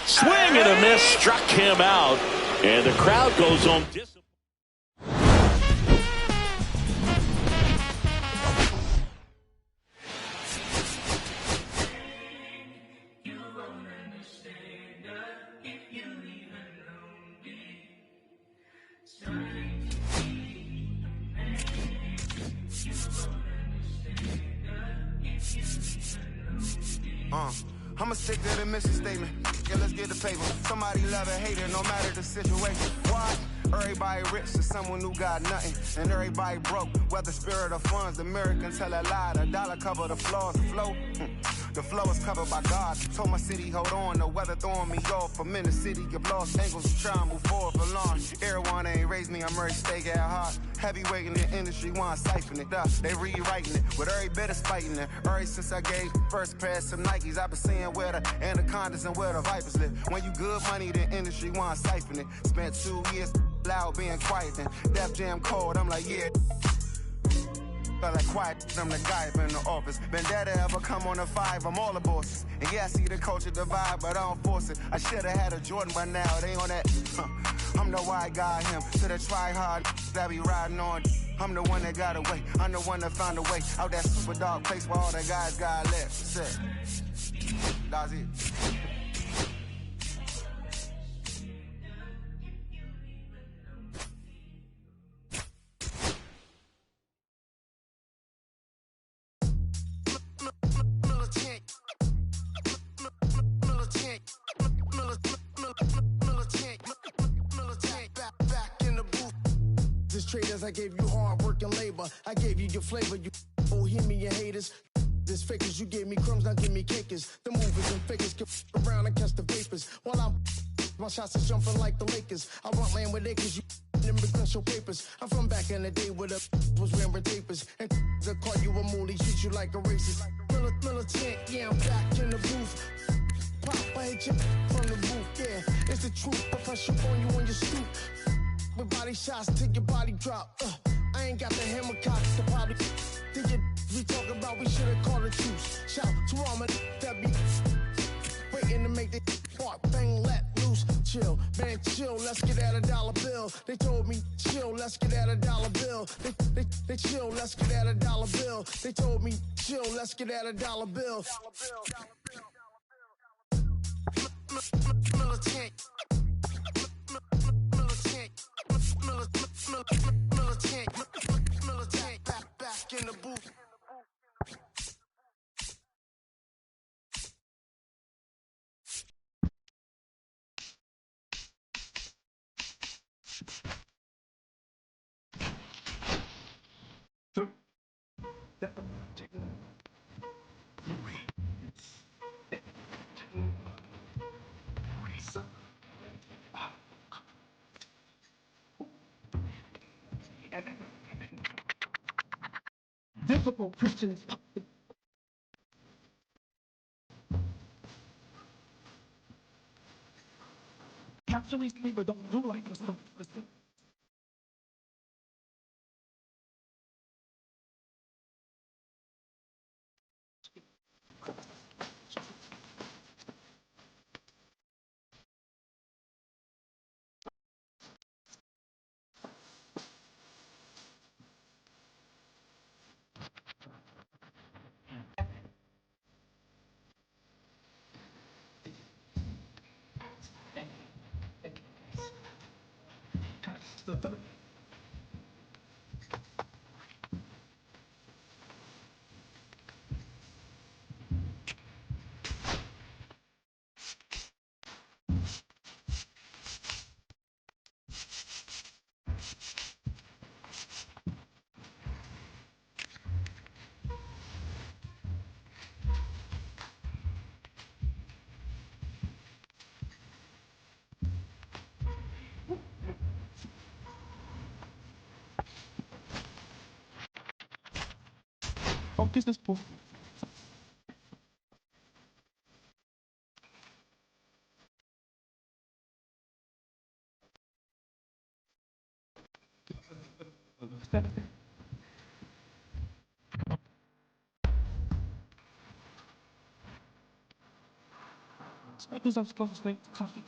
Swing and a miss, struck him out, and the crowd goes home disappointed. I'ma stick to the mission statement. Yeah, let's get the paper. Somebody love it, hate it, no matter the situation. Why? Everybody rich to someone who got nothing. And everybody broke, whether spirit or funds. The Americans tell a lie, the dollar cover the flaws, the flow. The flow is covered by God. Told my city, hold on, the weather throwing me off. I'm in the city, get lost angles, try to move forward for long. Everyone ain't raised me, I'm very stake at heart. Heavyweight in the industry, want siphon it up. They rewriting it, with every bit of spiting it. Ever since I gave first pass some Nikes, I've been seeing where the anacondas and where the vipers live. When you good money, the industry want siphon it. Spent 2 years loud being quiet, then Def Jam cold, I'm like, yeah. Felt like quiet, I'm the guy up in the office. Vendetta ever come on a 5, I'm all the bosses. And yeah, I see the culture divide, but I don't force it. I should've had a Jordan by now, they on that. I'm the white guy, him. To the try hard, that be riding on. I'm the one that got away. I'm the one that found a way out that super dark place where all the guys got left. That's it. Traders, I gave you hard work and labor. I gave you your flavor, you bohemian haters. This fakers, you gave me crumbs, now give me cakers. The movers and fakers can around and catch the vapors. While I'm my shots are jumping like the Lakers. I want land with acres, you immigrant show papers. I'm from back in the day where the was wearing tapers. And they'll call you a moolie, treat you like a racist. Militant, yeah, I'm back in the booth. Pop, I hit you from the roof, yeah. It's the truth, I press you on you on your stoop. With body shots till your body drop. I ain't got the hammer cocks to probably. Think it we talk about, we should've called a truce. Shout to all my that be waiting to make the part bang let loose. Chill, man, chill, let's get at $1 bill. They told me chill, let's get at $1 bill. They chill, let's get at $1 bill. They told me chill, let's get at $1 bill. Militant. Militant, back in the booth. Difficult Christians. Capitulate me, but don't do like this. Focus this pool. Because I'm supposed to think coffee.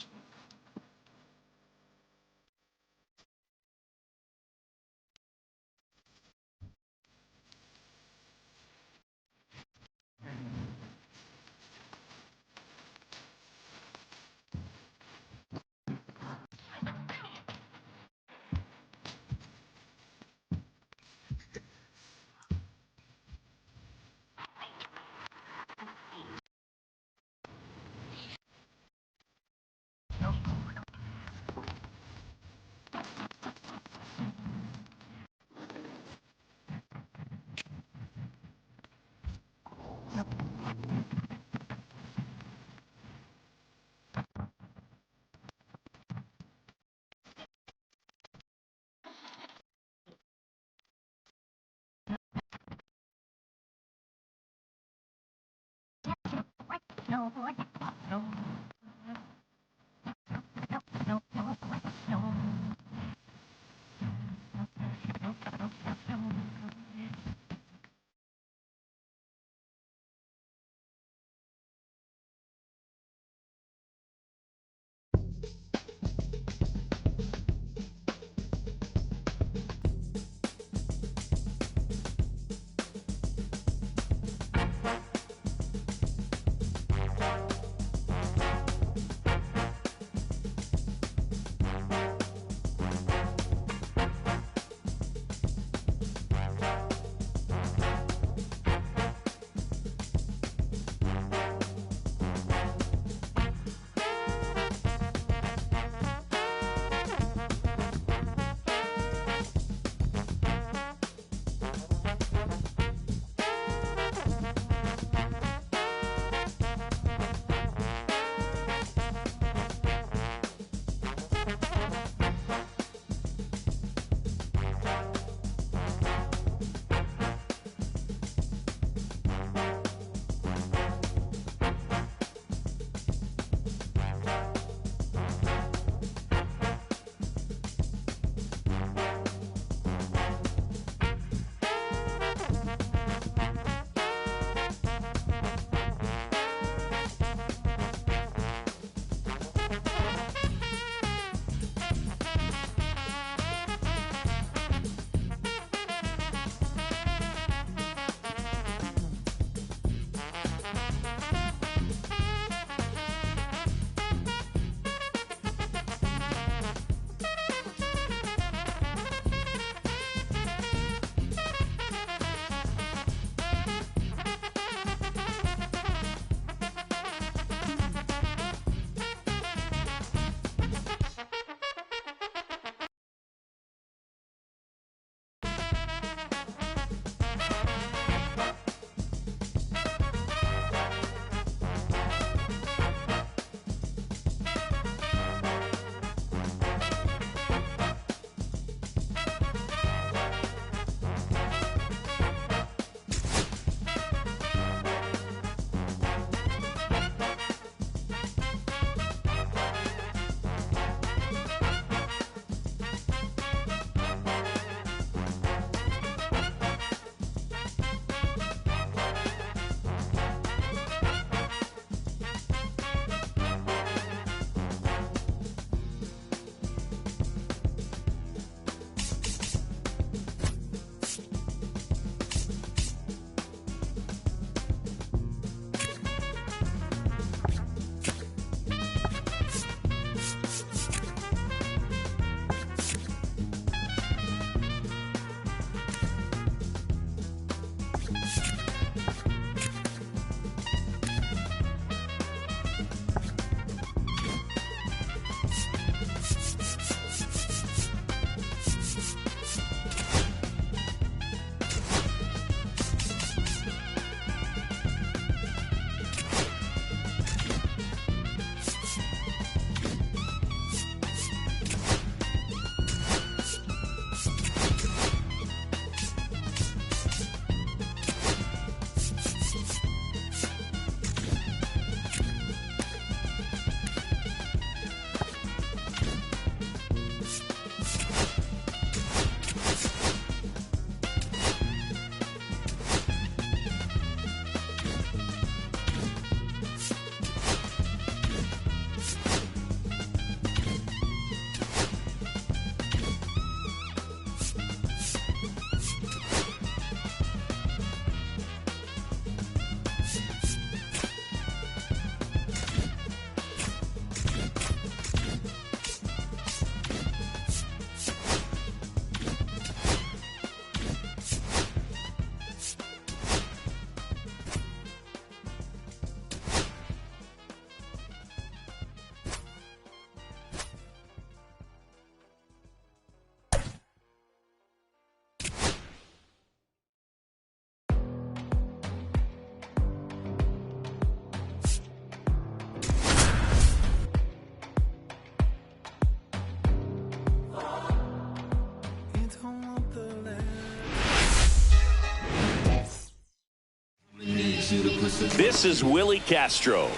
This is Willie Castro.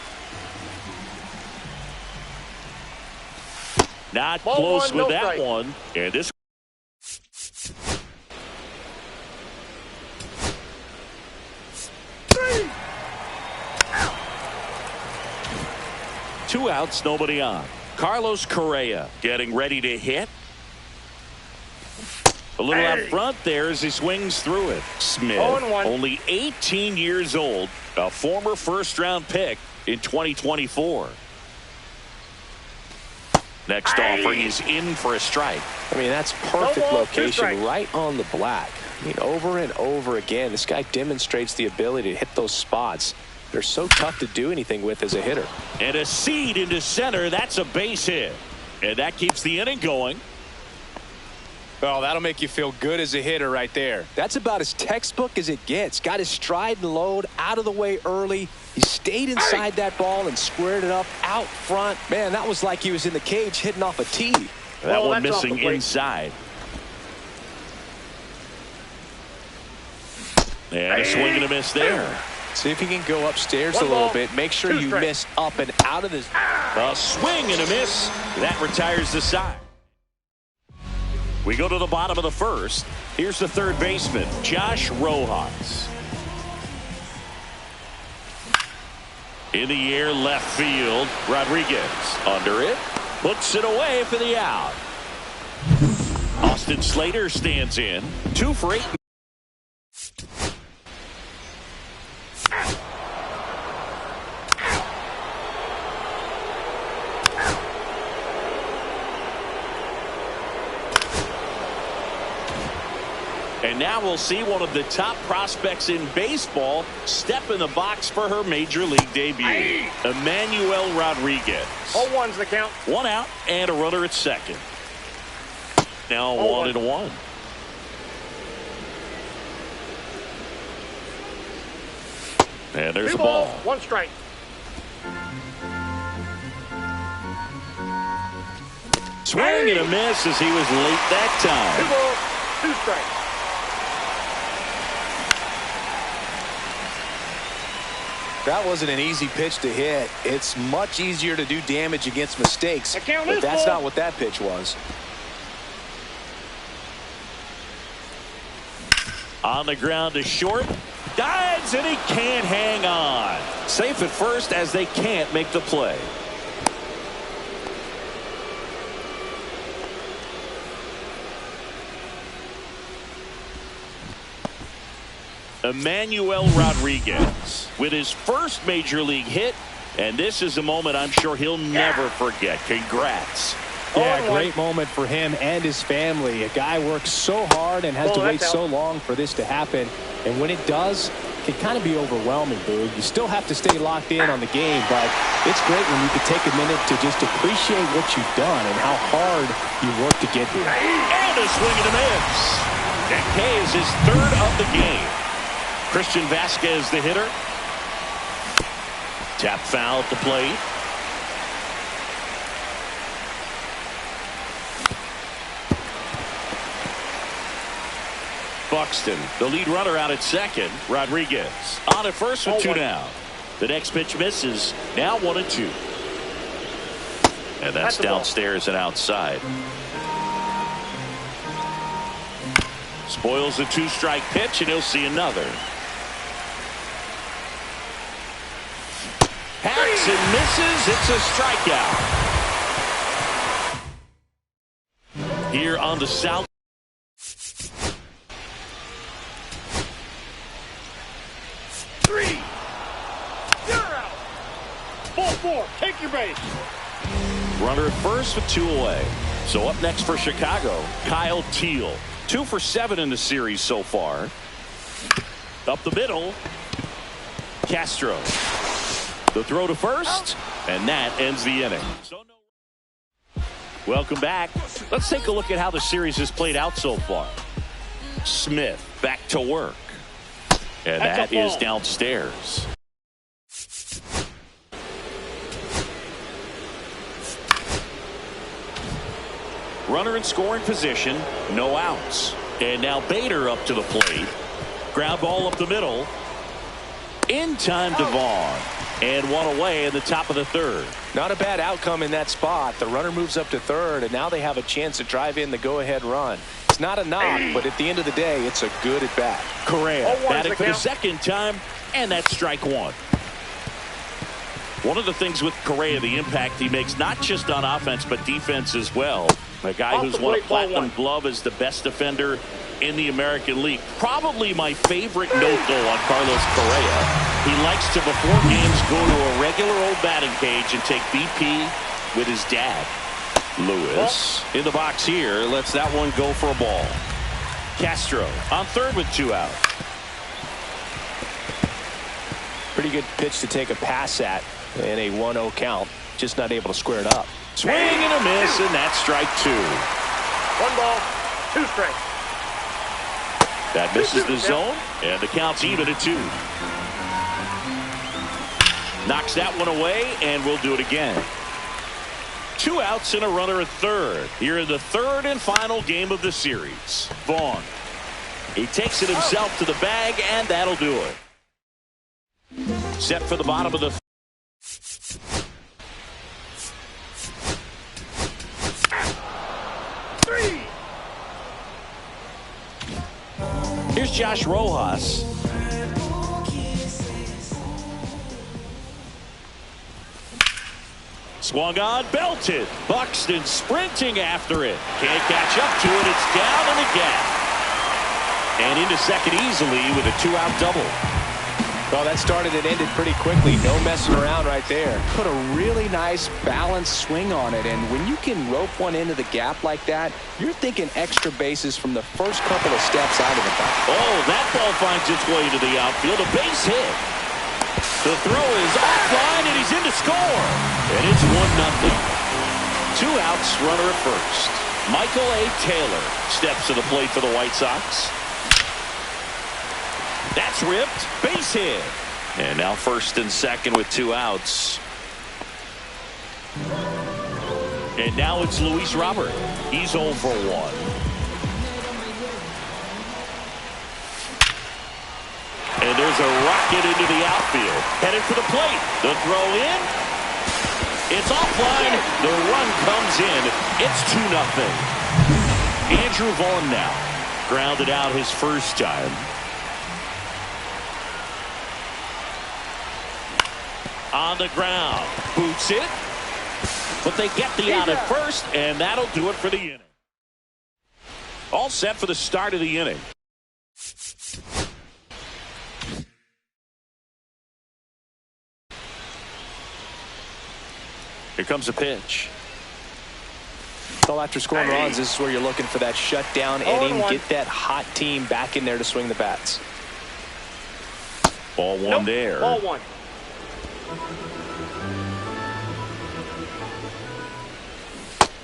Not Ball close one, with no that strike. one. And this. Three. 2 outs, nobody on. Carlos Correa getting ready to hit. A little out front there as he swings through it. Smith, 0-1. only 18 years old, a former first-round pick in 2024. Next offering is in for a strike. I mean, that's perfect No ball, 2 location strikes. right on the black. I mean, over and over again, this guy demonstrates the ability to hit those spots. They're so tough to do anything with as a hitter. And a seed into center. That's a base hit. And that keeps the inning going. Oh, that'll make you feel good as a hitter right there. That's about as textbook as it gets. Got his stride and load out of the way early. He stayed inside that ball and squared it up out front. Man, that was like he was in the cage hitting off a tee. That Oh, one that's off missing the plate. inside. And a swing and a miss there. See if he can go upstairs One a little ball, bit. Make sure 2 you strikes. miss up and out of this. A swing and a miss. That retires the side. We go to the bottom of the first. Here's the third baseman, Josh Rojas. In the air, left field. Rodriguez under it. Puts it away for the out. Austin Slater stands in. 2 for 8. And now we'll see one of the top prospects in baseball step in the box for her major league debut. Emmanuel Rodriguez. 0-1's the count. 1 out and a runner at second. Now 1-1. And there's 2 a ball. balls, 1 strike. Swing and a miss as he was late that 2 time. balls, 2 strikes. That wasn't an easy pitch to hit. It's much easier to do damage against mistakes. The count But is that's ball. not what that pitch was. On the ground to short. Dives and he can't hang on. Safe at first as they can't make the play. Emmanuel Rodriguez with his first major league hit, and this is a moment I'm sure he'll never forget. Congrats. Yeah, great moment for him and his family. A guy works so hard and has to wait so long for this to happen. And when it does, it can kind of be overwhelming, Boog. You still have to stay locked in on the game, but it's great when you can take a minute to just appreciate what you've done and how hard you worked to get here. And a swing and a miss. And K is his 3rd of the game. Christian Vasquez, the hitter. Tap foul at the plate. Buxton, the lead runner out at second. Rodriguez on at first with 2 down. The next pitch misses. Now 1-2. And that's downstairs and outside. Spoils a 2-strike pitch, and he'll see another. Hacks and misses. It's a strikeout. Here on the south. Ball 4, take your base. Runner at first with 2 away. So up next for Chicago, Kyle Teal. 2 for 7 in the series so far. Up the middle, Castro. The throw to first, and that ends the inning. Welcome back. Let's take a look at how the series has played out so far. Smith back to work. And that is downstairs. Runner in scoring position, no outs. And now Bader up to the plate. Ground ball up the middle. In time to Vaughn. And one away in the top of the third. Not a bad outcome in that spot. The runner moves up to third, and now they have a chance to drive in the go-ahead run. It's not a knock, but at the end of the day, it's a good at-bat. Correa batting for the second time, and that's strike one. One of the things with Correa, the impact he makes, not just on offense, but defense as well. A guy who's won a Platinum Glove as the best defender in the American League. Probably my favorite note, though, on Carlos Correa. He likes to, before games, go to a regular old batting cage and take BP with his dad. Lewis in the box here, lets that one go for a ball. Castro on third with 2 out. Pretty good pitch to take a pass at in a 1-0 count. Just not able to square it up. Swing and a miss, and that's strike 2. 1 ball, 2 strikes. That misses the zone, and the count's even at 2. Knocks that one away, and we'll do it again. 2 outs and a runner at third. Here in the third and final game of the series. Vaughn. He takes it himself to the bag, and that'll do it. Set for the bottom of the Here's Josh Rojas. Swung on, belted. Buxton sprinting after it. Can't catch up to it. It's down in the gap. And into second easily with a 2-out double. Well, that started and ended pretty quickly. No messing around right there. Put a really nice balanced swing on it. And when you can rope one into the gap like that, you're thinking extra bases from the first couple of steps out of the bat. Oh, that ball finds its way to the outfield. A base hit. The throw is offline, and he's in to score. And it's 1-0. 2 outs, runner at first. Michael A. Taylor steps to the plate for the White Sox. That's ripped. Base hit. And now first and second with 2 outs. And now it's Luis Robert. He's 0 for 1. And there's a rocket into the outfield. Headed for the plate. The throw in. It's offline. The run comes in. It's 2-0. Andrew Vaughn now. Grounded out his first time. On the ground. Boots it. But they get the out at first, and that'll do it for the inning. All set for the start of the inning. Here comes a pitch. Well, after scoring runs, this is where you're looking for that shutdown inning. Get that hot team back in there to swing the bats. Ball one there. Ball 1.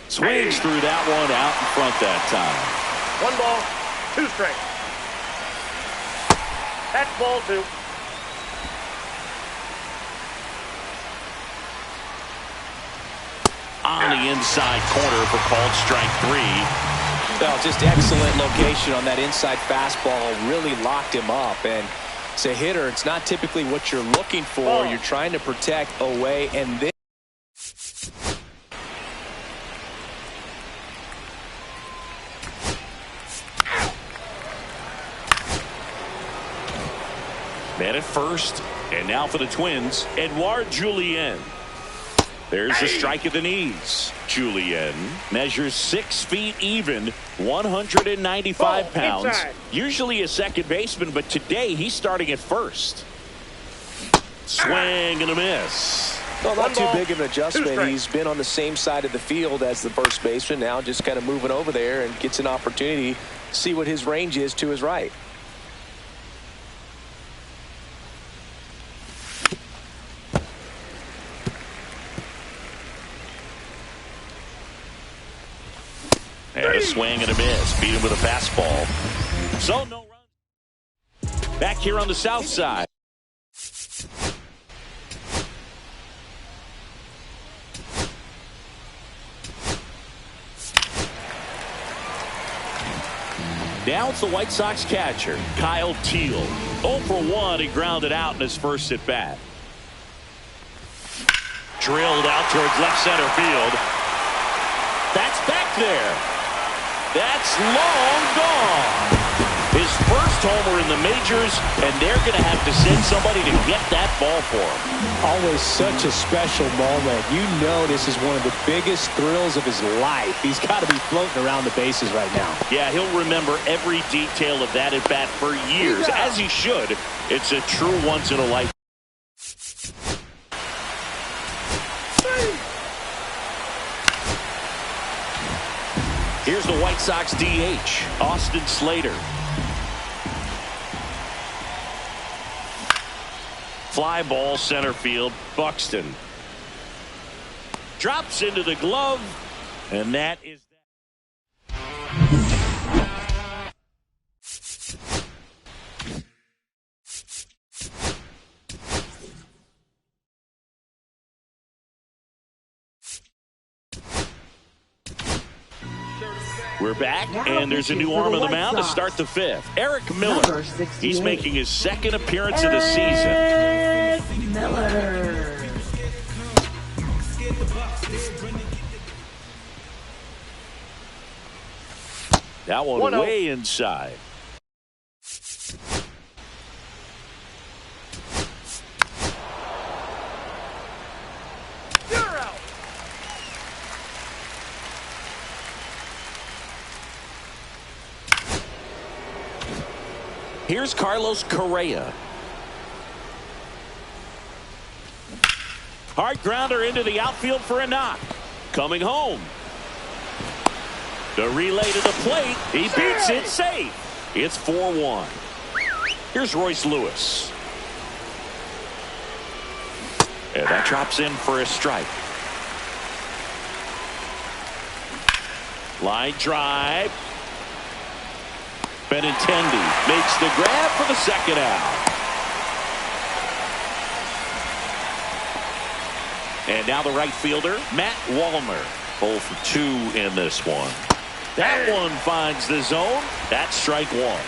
Swings through that one out in front that time. 1 ball, 2 strikes. That's ball 2. On the inside corner for called strike 3. Well, just excellent location on that inside fastball. Really locked him up. And as a hitter, it's not typically what you're looking for. You're trying to protect away, and then man at first, and now for the Twins, Edouard Julien. There's a strike at the knees. Julien measures 6 feet even, 195 pounds. Inside. Usually a second baseman, but today he's starting at first. Swing and a miss. Well, not too big of an adjustment. He's been on the same side of the field as the first baseman. Now just kind of moving over there and gets an opportunity to see what his range is to his right. And a swing and a miss. Beat him with a fastball. So no run. Back here on the south side. Now it's the White Sox catcher, Kyle Teal. 0 for 1, he grounded out in his first at bat. Drilled out towards left center field. That's back there. That's long gone. His first homer in the majors, and they're going to have to send somebody to get that ball for him. Always such a special moment. You know this is one of the biggest thrills of his life. He's got to be floating around the bases right now. Yeah, he'll remember every detail of that at bat for years, as he should. It's a true once-in-a-lifetime. Here's the White Sox DH, Austin Slater. Fly ball center field, Buxton. Drops into the glove, and that is We're back, and there's a new arm on the mound to start the fifth. Eric Miller. He's making his second appearance of the season. Eric Miller. That one way inside. Here's Carlos Correa. Hard grounder into the outfield for a knock. Coming home. The relay to the plate. He beats it safe. It's 4-1. Here's Royce Lewis. And that drops in for a strike. Line drive. Benintendi makes the grab for the second out. And now the right fielder, Matt Wallner. 0 for 2 in this one. That one finds the zone. That's strike one.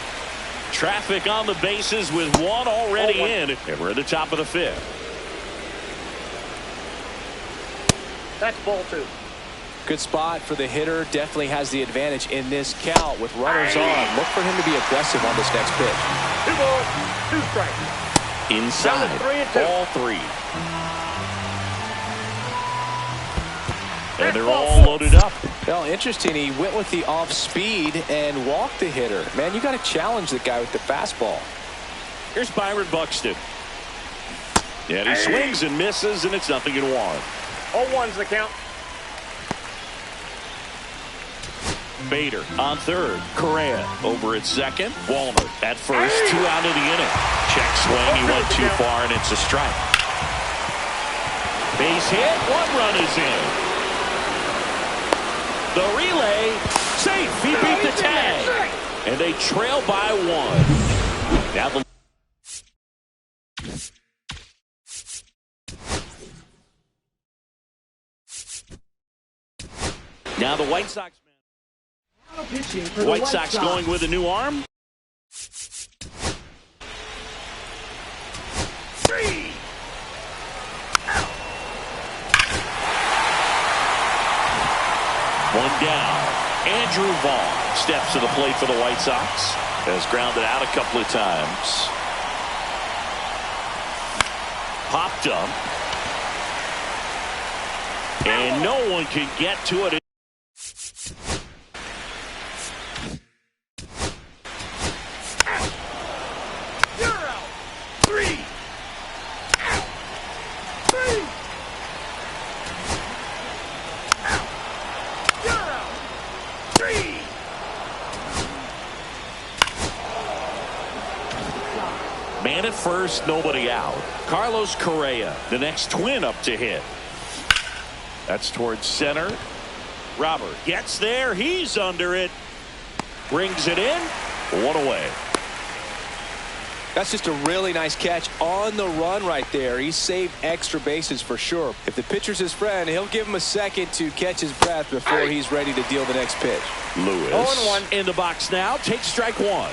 Traffic on the bases with one already in. And we're at the top of the fifth. That's ball 2. Good spot for the hitter. Definitely has the advantage in this count with runners on. Look for him to be aggressive on this next pitch. 2 balls, 2 strikes. Inside. Ball 3. And they're all loaded up. Well, interesting. He went with the off speed and walked the hitter. Man, you got to challenge the guy with the fastball. Here's Byron Buxton. And he swings and misses, and it's 0-1. 0-1's the count. Bader on third. Correa over at second. Wallner at first. 2 out of the inning. Check swing. He went too far, and it's a strike. Base hit. 1 run is in. The relay. Safe. He beat the tag. And they trail by 1. Now the White Sox. White Sox going with a new arm. 3. One down. Andrew Vaughn steps to the plate for the White Sox. Has grounded out a couple of times. Popped up. And no one can get to it. Man at first, nobody out. Carlos Correa, the next twin up to hit. That's towards center. Robert gets there. He's under it. Brings it in. 1 away. That's just a really nice catch on the run right there. He saved extra bases for sure. If the pitcher's his friend, he'll give him a second to catch his breath before he's ready to deal the next pitch. Lewis 0-1 in the box now. Takes strike one.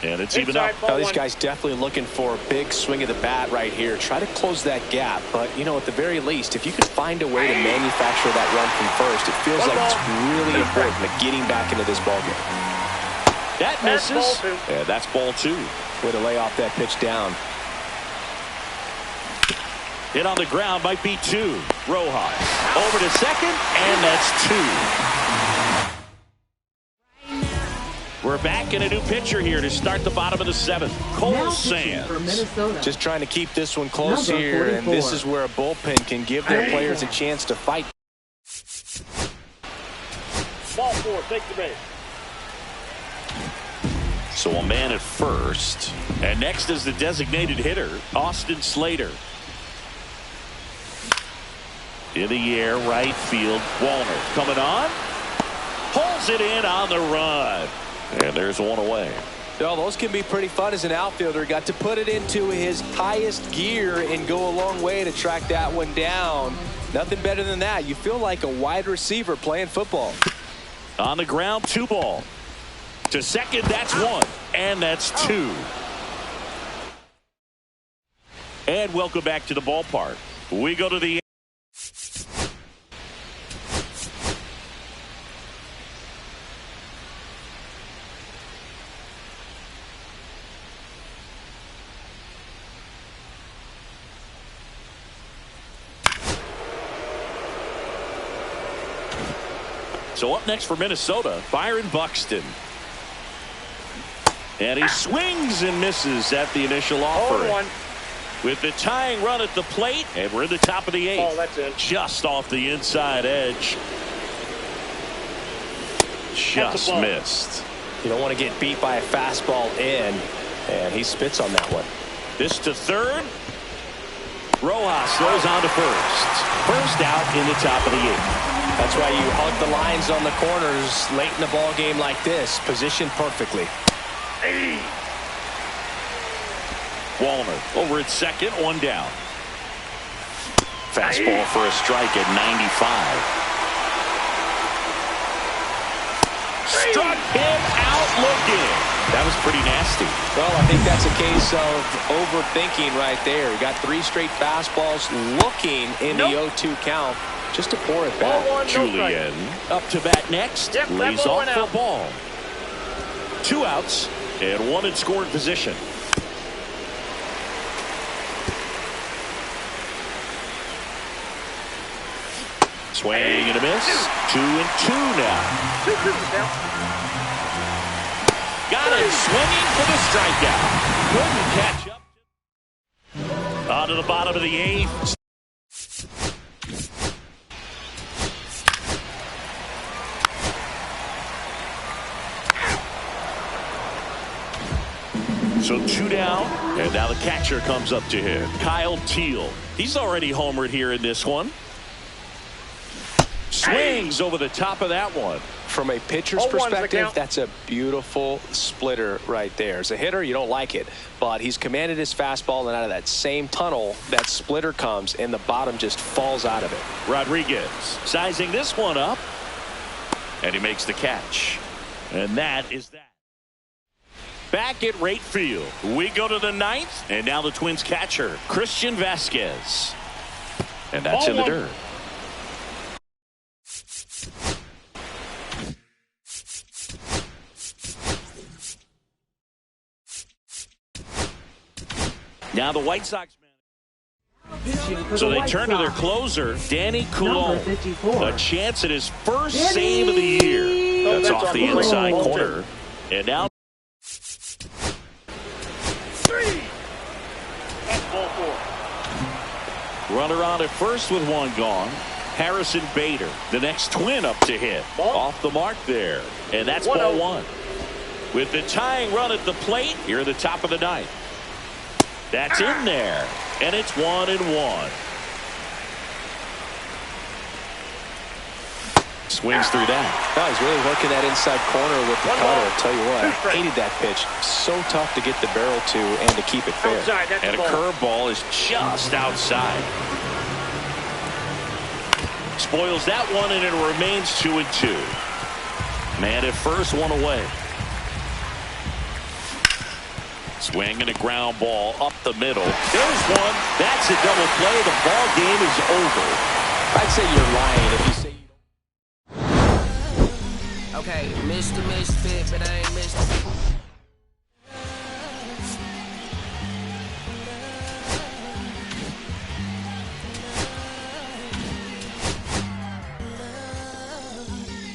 And it's even up. Now, these guys definitely looking for a big swing of the bat right here. Try to close that gap. But, you know, at the very least, if you could find a way to manufacture that run from first, it feels like it's really important to getting back into this ballgame. That misses. Yeah, that's ball two. Way to lay off that pitch down. Hit on the ground might be two. Rojas over to second, and that's two. We're back in a new pitcher here to start the bottom of the seventh. Cole Sands. Just trying to keep this one close here, and this is where a bullpen can give their players a chance to fight. Ball four, take the base. So a man at first. And next is the designated hitter, Austin Slater. In the air, right field. Walner coming on. Pulls it in on the run. And there's one away. Well, those can be pretty fun as an outfielder. Got to put it into his highest gear and go a long way to track that one down. Nothing better than that. You feel like a wide receiver playing football. On the ground, 2 ball. To second, that's 1. And that's 2. And welcome back to the ballpark. We go to the So up next for Minnesota, Byron Buxton. And he swings and misses at the initial offering. With the tying run at the plate, and we're in the top of the 8th. Oh, that's it. Just off the inside edge. Just missed. You don't want to get beat by a fastball in, and he spits on that one. This to third. Rojas throws on to first. First out in the top of the 8th. That's why you hug the lines on the corners late in the ball game like this. Positioned perfectly. Walner over at second, 1 down. Fastball for a strike at 95. Struck him out looking. That was pretty nasty. Well, I think that's a case of overthinking right there. He got 3 straight fastballs looking in the 0-2 count. Just to pour it back. Julian up to bat next. Lays off for ball. 2 outs and 1 in scoring position. Swing and a miss. 2-2 now. 2-2 now. Got it swinging for the strikeout. Couldn't catch up. On to the bottom of the 8th. So 2 down, and now the catcher comes up to him. Kyle Teal. He's already homered here in this one. Swings over the top of that one. From a pitcher's perspective, that's a beautiful splitter right there. As a hitter, you don't like it, but he's commanded his fastball, and out of that same tunnel, that splitter comes, and the bottom just falls out of it. Rodriguez sizing this one up, and he makes the catch. And that is that. Back at right field, we go to the 9th, and now the Twins catcher, Christian Vasquez. And that's in the dirt. Now the White Sox. So they turn to their closer, Danny Coulomb. A chance at his first save of the year. That's off the inside corner. And now. Runner on at first with 1 gone. Harrison Bader, the next Twin up to hit. Off the mark there. And that's ball 1. With the tying run at the plate, here at the top of the 9th. That's in there. And it's 1-1. swings through that. Oh, he's really working that inside corner with the cutter. I'll tell you what, hated that pitch. So tough to get the barrel to and to keep it fair. And a curveball is just outside. Spoils that one, and it remains 2-2. Man at first, one away. Swing and a ground ball up the middle. There's one. That's a double play. The ball game is over. I'd say you're lying if you say you don't. Okay, Mr. Misfit, but I ain't Mr.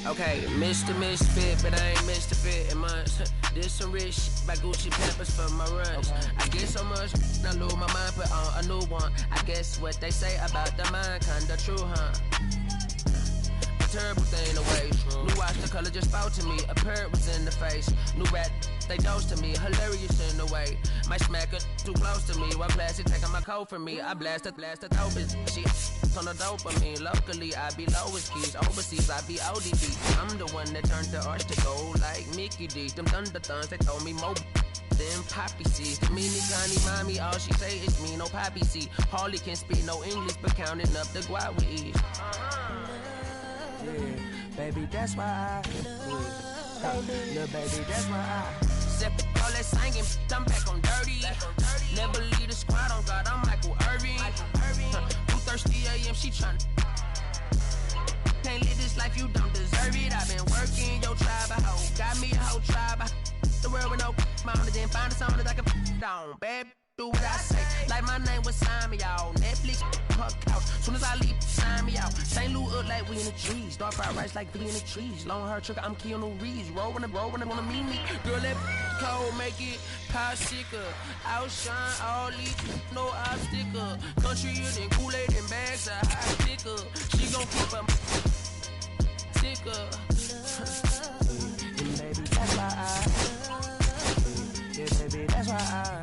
Okay, Mr. Misfit, but I ain't Mr. Fit in months. Did some rich shit by Gucci Pampers for my runs. I get so much, I lose my mind, put on a new one. I guess what they say about the mind, kinda true, huh? A terrible thing to waste. New watch, the color just spoke to me. A parrot was in the face. New rat, they dose to me. Hilarious in the way. My smacker too close to me. What classy taking my coat from me. I blast the dope is she on the dopamine. Locally, I be lowest keys. Overseas, I be ODB. I'm the one that turned the arch to gold like Mickey D. Them thunder thuns, they told me more than poppy seeds. The mini Connie mommy, all she say is me, no poppy seed. Harley can speak no English, but counting up the guap with ease. Yeah, baby, that's why I little baby, that's why I step all that singing, I'm back on dirty. Never leave the squad on God, I'm Michael Irving. 2:30 a.m. she tryna. Can't live this life, you don't deserve it. I've been working, your tribe a hoe. Got me a whole tribe. The world with no mount, then find a song that I can down. Bad, do what I say. Like my name was sign me out. Netflix, her couch. Soon as I leave, sign me out. St. Louis up like we in the trees. Dark fried rice like we in the trees. Long hair tricker, I'm Keanu Reeves. Rolling, wanna meet me. Girl, that cold make it pop sicker. Outshine all these, no obstacle. Country and Kool-Aid and bags are high sticker. She gon' keep her sicker. And baby, that's why yeah, baby, that's why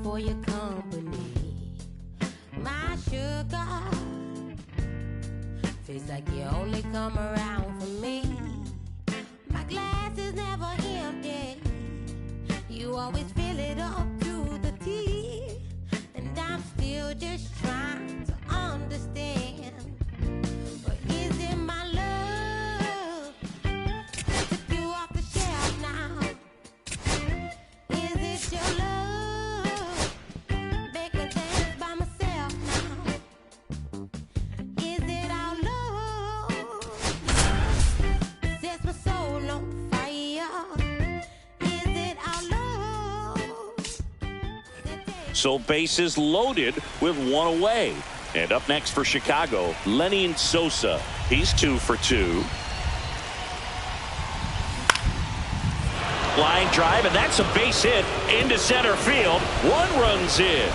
for your company. My sugar feels like you only come around for me. My glass is never empty. You always fill it up to the tea. And I'm still just trying to understand. But is it my love that took you off the shelf now? Is it your love? Because dance by myself now. Is it our love? Sets my soul on fire. Is it our love? So bases loaded with one away. And up next for Chicago, Lenny Sosa. He's 2 for 2. Line drive, and that's a base hit into center field. One run's in.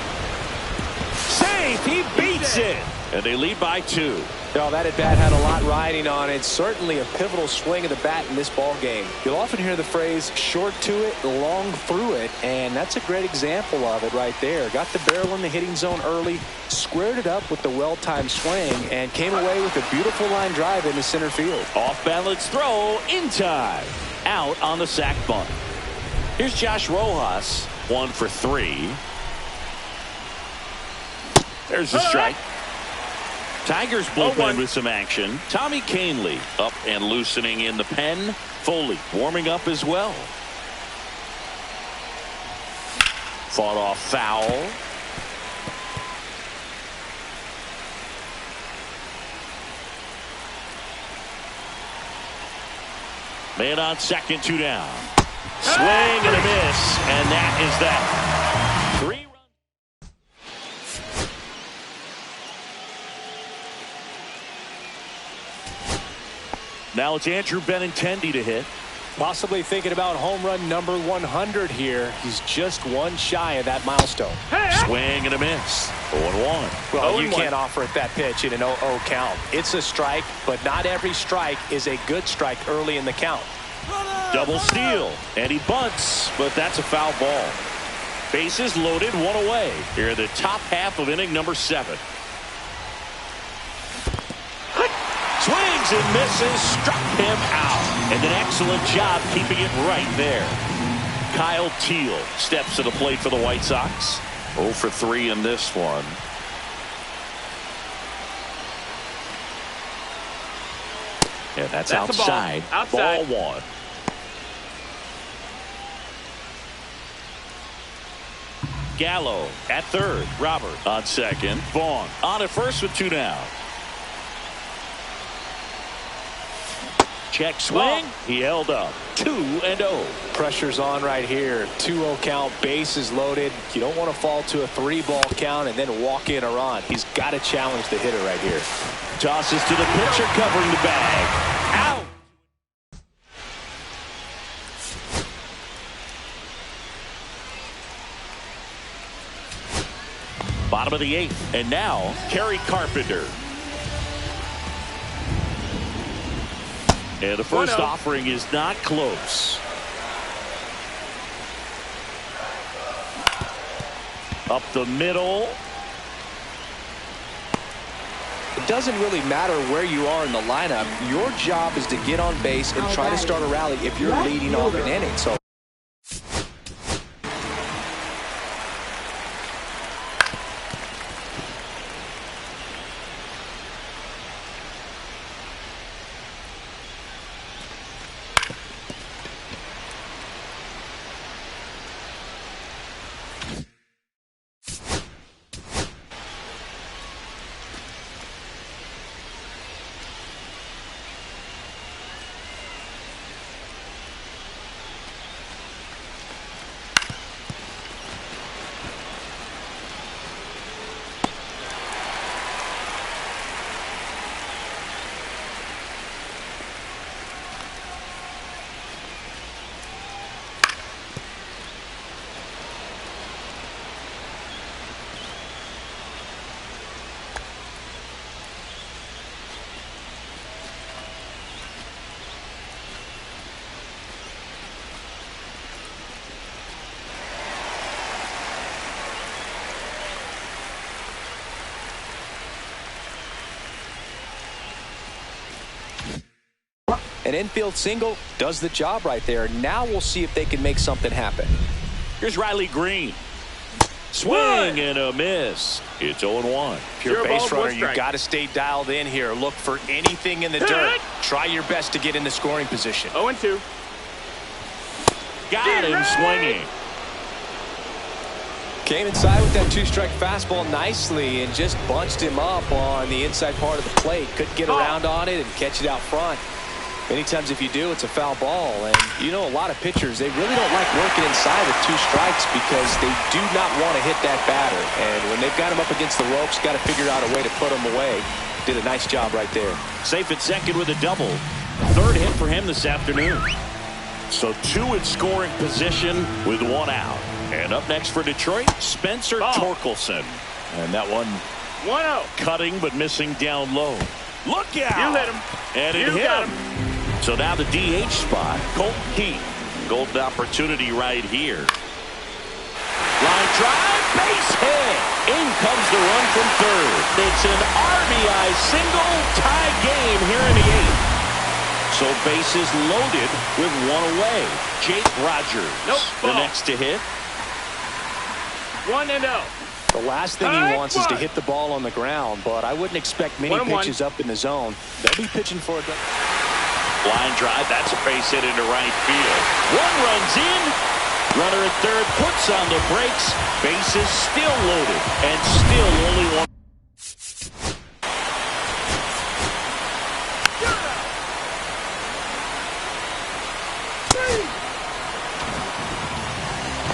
Safe, he beats it. And they lead by 2. Oh, that at-bat had a lot riding on it. Certainly a pivotal swing of the bat in this ball game. You'll often hear the phrase, short to it, long through it, and that's a great example of it right there. Got the barrel in the hitting zone early, squared it up with the well-timed swing, and came away with a beautiful line drive into center field. Off-balance throw in time. Out on the sac bunt. Here's Josh Rojas, 1 for 3. There's the strike. Tigers bullpen with some action. Tommy Kahnle up and loosening in the pen. Foley warming up as well. Fought off foul. Man on second, 2 down. Swing and a miss, and that is that. 3 runs. Now it's Andrew Benintendi to hit. Possibly thinking about home run number 100 here. He's just one shy of that milestone. Swing and a miss. 0-1. Well, you can't offer it that pitch in an 0-0 count. It's a strike, but not every strike is a good strike early in the count. Double steal, and he bunts, but that's a foul ball. Bases loaded, 1 away. Here in the top half of inning number 7. Swings and misses, struck him out. And an excellent job keeping it right there. Kyle Teal steps to the plate for the White Sox. 0 for 3 in this one. And that's outside. Ball 1. Gallo at third. Robert on second. Vaughn on at first with 2 down. Check swing. He held up. 2-0. Pressure's on right here. 2-0 count. Bases loaded. You don't want to fall to a 3-ball count and then walk in a run. He's got to challenge the hitter right here. Tosses to the pitcher covering the bag. Out. Bottom of the 8th. And now Kerry Carpenter. And the first offering is not close. Up the middle. It doesn't really matter where you are in the lineup. Your job is to get on base and try to start a rally if you're leading off an inning. So an infield single does the job right there. Now we'll see if they can make something happen. Here's Riley Green. Swing and a miss. It's 0-1. If you're a base runner, you got to stay dialed in here. Look for anything in the dirt. Try your best to get into scoring position. 0-2. Got him swinging. Came inside with that 2-strike fastball nicely and just bunched him up on the inside part of the plate. Couldn't get around on it and catch it out front. Many times if you do, it's a foul ball. And you know, a lot of pitchers, they really don't like working inside with 2 strikes because they do not want to hit that batter. And when they've got him up against the ropes, got to figure out a way to put him away. Did a nice job right there. Safe at second with a double. 3rd hit for him this afternoon. So 2 in scoring position with 1 out. And up next for Detroit, Spencer Torkelson. And that one 1-0. Cutting but missing down low. Look out. You hit him. And it hit him. So now the DH spot, Colton Keith. Golden opportunity right here. Line drive, base hit. In comes the run from 3rd. It's an RBI single, tie game here in the 8th. So bases loaded with 1 away. Jake Rogers, the next to hit. 1-0. The last thing he wants is to hit the ball on the ground, but I wouldn't expect many pitches up in the zone. They'll be pitching for a line drive. That's a base hit into right field. 1 runs in, Runner at third puts on the brakes. Bases still loaded and still only one.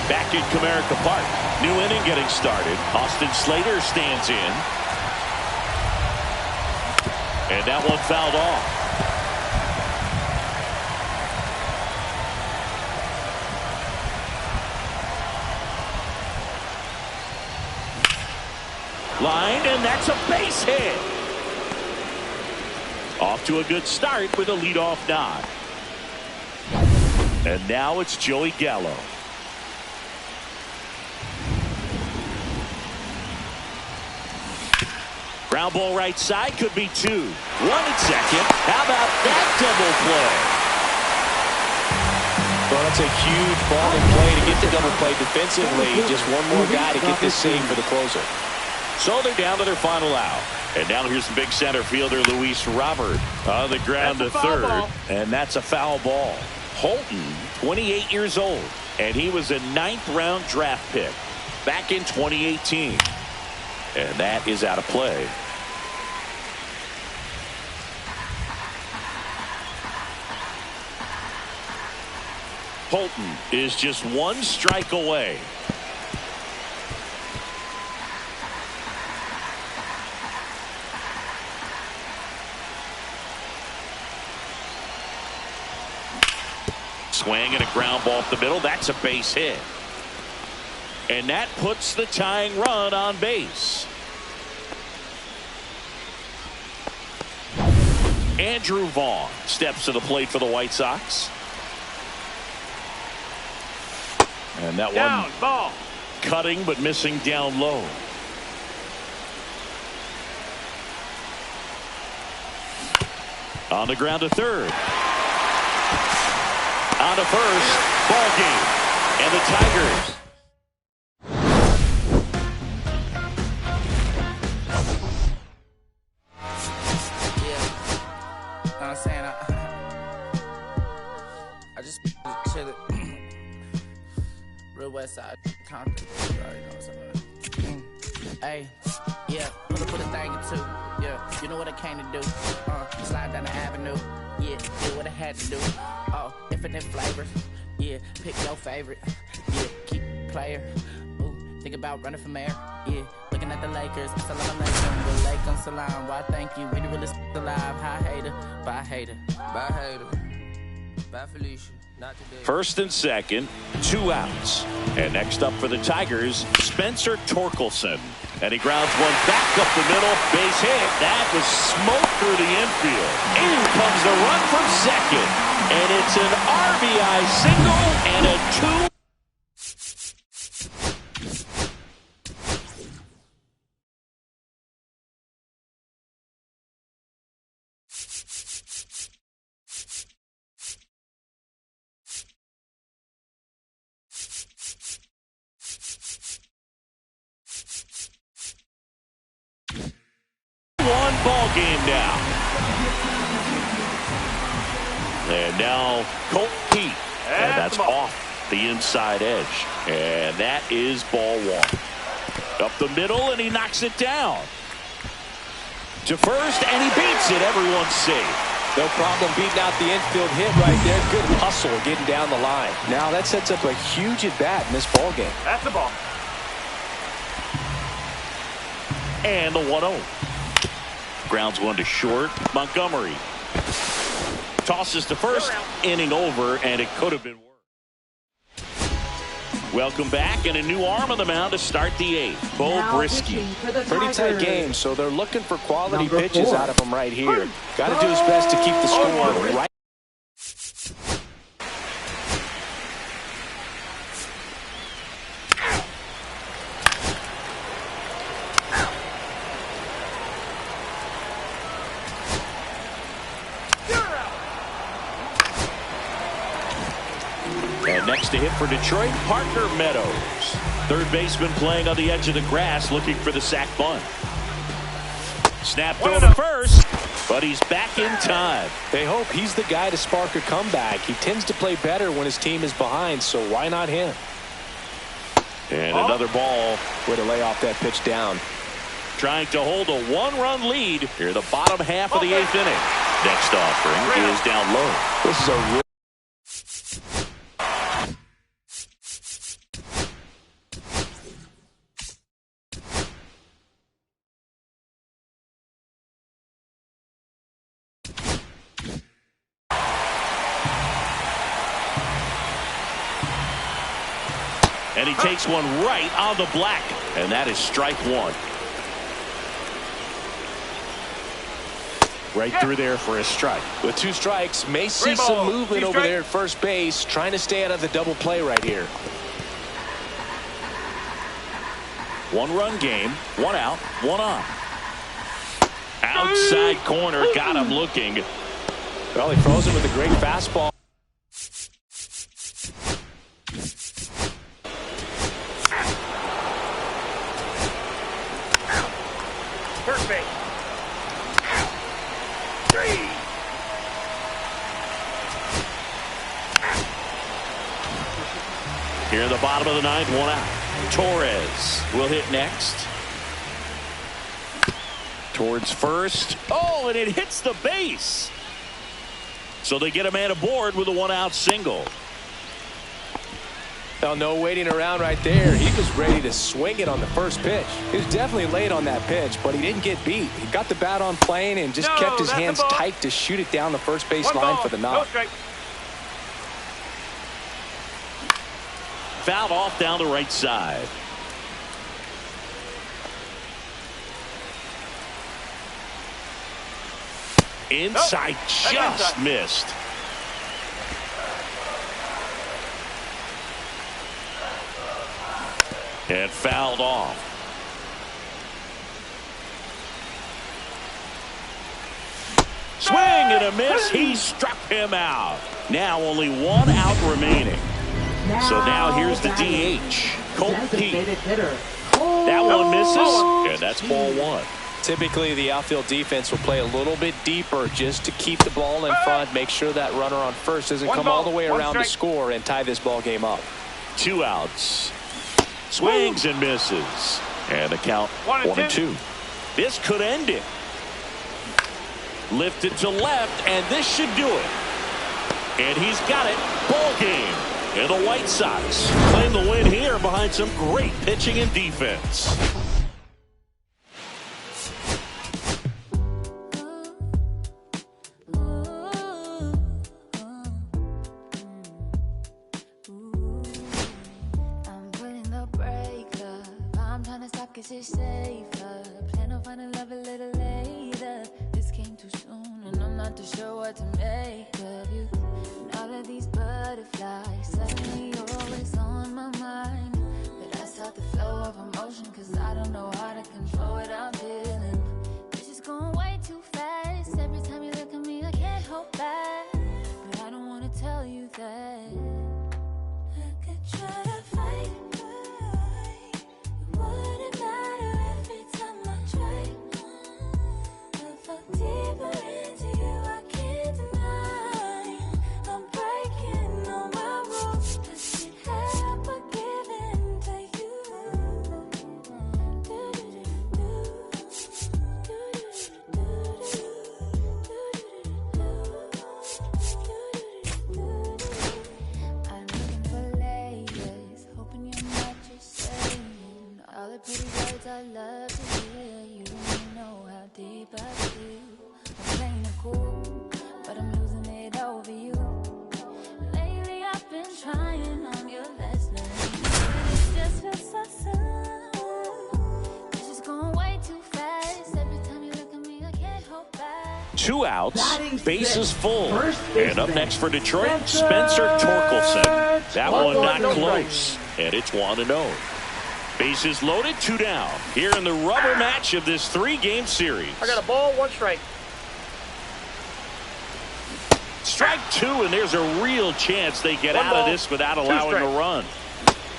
Back in Comerica Park. New inning getting started. Austin Slater stands in. And that one fouled off. Line, and that's a base hit. Off to a good start with a leadoff nod. And now it's Joey Gallo. Ground ball right side, could be two. One at second. How about that double play? Well, that's a huge ball in play to get the double play defensively. Just one more guy to get this save for the closer. So they're down to their final out. And now here's the big center fielder, Luis Robert, on the ground to third. And that's a foul ball. Holton, 28 years old, and he was a 9th-round draft pick back in 2018. And that is out of play. Holton is just one strike away. Swing and a ground ball up the middle. That's a base hit. And that puts the tying run on base. Andrew Vaughn steps to the plate for the White Sox. And that one ball. Cutting but missing down low. On the ground to third. On to first. Ball game. And the Tigers. I'm saying I just chill it. Real West Side Compton. You already know what's up. Hey, yeah, pull up with a thing or two. Yeah, you know what I came to do. Slide down the avenue. Yeah, did what I had to do. Oh, infinite flavors. Yeah, pick your favorite. Yeah, keep player. Ooh, think about running for mayor. Yeah, looking at the Lakers. Salam alaikum, walaikum salam. Why thank you? We the realest alive. Hi hater, bye hater, bye hater, bye Felicia. Not today. First and second, 2 outs. And next up for the Tigers, Spencer Torkelson. And he grounds one back up the middle. Base hit. That was smoke through the infield. In comes the run from second. And it's an RBI single and a 2. Ball game now. And now Colt Pete. And that's off the inside edge. And that is ball one. Up the middle, and he knocks it down. To first, and he beats it. Everyone's safe. No problem beating out the infield hit right there. Good hustle getting down the line. Now that sets up a huge at-bat in this ball game. That's the ball. And the 1-0. Grounds one to short. Montgomery tosses to first. Inning over, and it could have been worse. Welcome back, and a new arm on the mound to start the 8th. Bo Brisky. Pretty tight game, so they're looking for quality pitches out of him right here. Got to do his best to keep the score right. Next to hit for Detroit, Parker Meadows. Third baseman playing on the edge of the grass, looking for the sac bunt. Snap throw to first. but he's back in time. They hope he's the guy to spark a comeback. He tends to play better when his team is behind, so why not him? And another ball. Way to lay off that pitch down. Trying to hold a one-run lead here in the bottom half of the 8th inning. Next offering is down low. This is a real and he takes one right on the black, and that is strike one. Right through there for a strike. With 2 strikes, may see some movement over there at first base, trying to stay out of the double play right here. 1-run game, 1 out, 1 on. Outside corner, got him looking. Well, he throws him with a great fastball. First base. Here in the bottom of the 9th, 1 out. Torres will hit next. Towards first. Oh, and it hits the base. So they get a man aboard with a 1-out single. Well, no waiting around right there. He was ready to swing it on the first pitch. He was definitely late on that pitch, but he didn't get beat. He got the bat on plane and just kept his hands tight to shoot it down the first base line for the knock. Fouled off down the right side. Inside, just missed. And fouled off. Swing and a miss. He struck him out. Now only 1 out remaining. So now here's the DH. Colt Pete. That one misses, and that's ball 1. Typically, the outfield defense will play a little bit deeper just to keep the ball in front, make sure that runner on first doesn't come all the way around to score and tie this ball game up. 2 outs. Swings and misses. And the count 1-2. This could end it. Lifted to left, and this should do it. And he's got it. Ball game. And the White Sox claim the win here behind some great pitching and defense. I'm putting the brake up. I'm trying to stop 'cause it's safer. Plan on finding love a little later. This came too soon and I'm not too sure what to make of you. And all of these butterflies, suddenly you're always on my mind. But I start the flow of emotion 'cause I don't know how to control what I'm feeling. This is going way too fast. Every time you look at me I can't hold back. But I don't want to tell you that. I could try to fight, it wouldn't matter every time I try. I fall deeper into you, I can't deny. I'm breaking all my rules. I can't help but give in to you. I'm looking for layers, hoping you're not just saying all the pretty words I love to hear. You don't know how deep I feel. I'm playing it cool, but I'm losing it over you. Lately I've been trying on your last name, but it just feels so soon. It's just going way too fast. Every time you look at me I can't hold back. 2 outs, bases full. And up next for Detroit, Spencer Torkelson. That one not close, and it's 1-0. Bases loaded, 2 down. Here in the rubber match of this 3-game series. I got a ball, 1 strike. Strike 2, and there's a real chance they get out of this without allowing a run.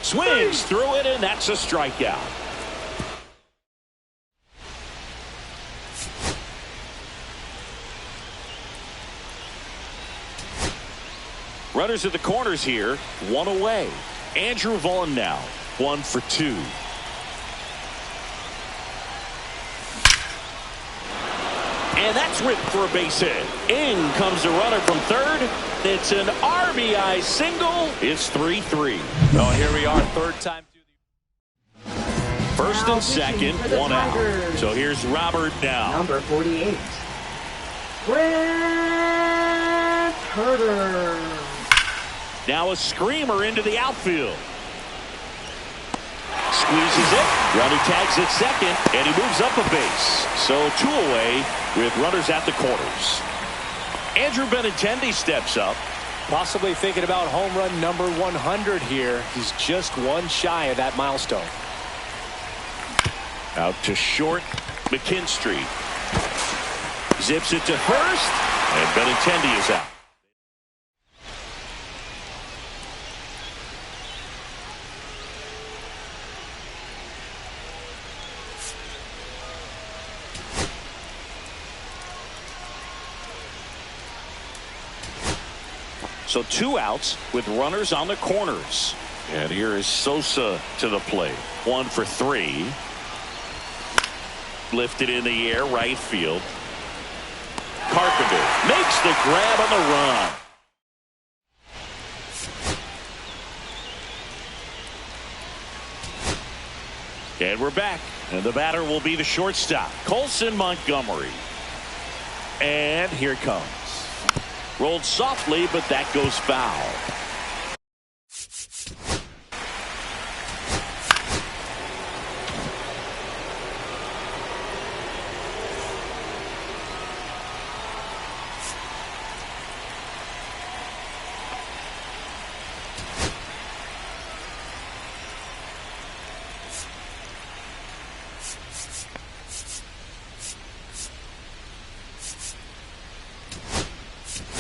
Swings through it, and that's a strikeout. Runners at the corners here, 1 away. Andrew Vaughn now, 1 for 2. And that's ripped for a base hit. In comes the runner from third. It's an RBI single. It's 3-3. Oh, here we are, third time. First and second, 1 out. So here's Robert now. Number 48. Brent Herder. Now a screamer into the outfield. Squeezes it. Runner tags at second, and he moves up a base. So 2 away with runners at the corners. Andrew Benintendi steps up. Possibly thinking about home run number 100 here. He's just 1 shy of that milestone. Out to short, McKinstry. Zips it to first, and Benintendi is out. So 2 outs with runners on the corners. And here is Sosa to the plate. 1 for 3. Lifted in the air, right field. Carpenter makes the grab on the run. And we're back. And the batter will be the shortstop, Colson Montgomery. And here it comes. Rolled softly, but that goes foul.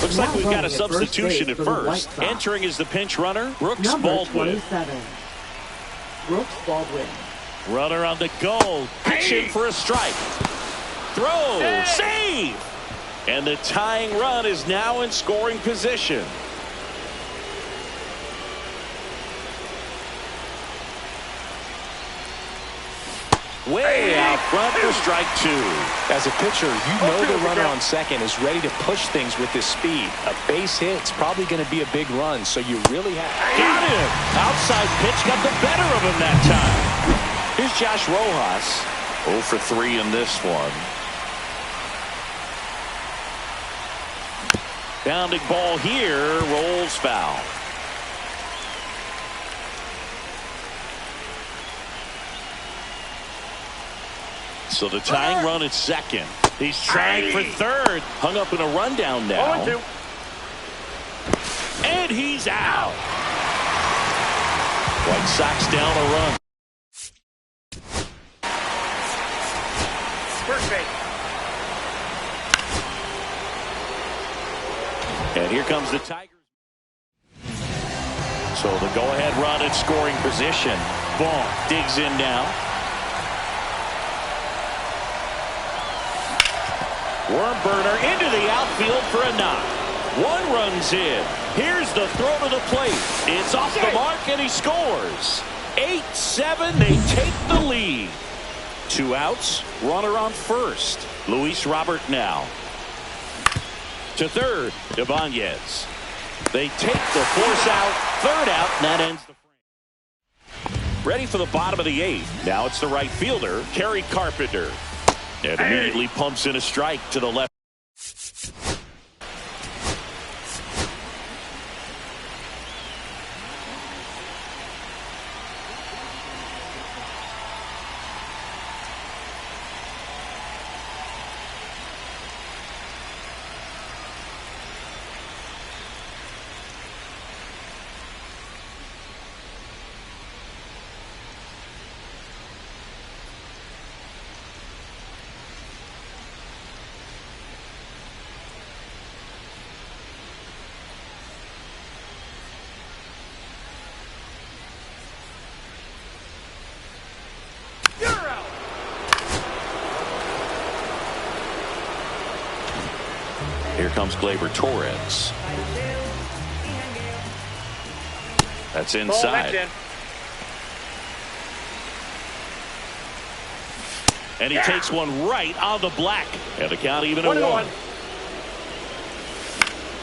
Looks like we've got a substitution at first. Entering is the pinch runner, Brooks Baldwin. 27. Brooks Baldwin. Runner on the go. Pitching for a strike. Throw. Save. And the tying run is now in scoring position. Way out front for strike 2. As a pitcher, you know the runner on second is ready to push things with his speed. A base hit's probably going to be a big run, so you really have to... Got him! Outside pitch got the better of him that time. Here's Josh Rojas. 0 for 3 in this one. Bounding ball here, rolls foul. So the tying run at second. He's trying for third. Hung up in a rundown now. 0-2. And he's out. White Sox down a run. First base. And here comes the Tigers. So the go-ahead run at scoring position. Vaughn digs in now. Worm burner into the outfield for a knock. 1 runs in. Here's the throw to the plate. It's off the mark and he scores. 8-7. They take the lead. 2 outs. Runner on first. Luis Robert now. To third. Ibanez. They take the force out. 3rd out. And that ends the frame. Ready for the bottom of the 8th. Now it's the right fielder, Kerry Carpenter. And immediately pumps in a strike to the left. Here comes Gleyber Torres. That's inside. In. And he takes one right on the black. And the count even at 1.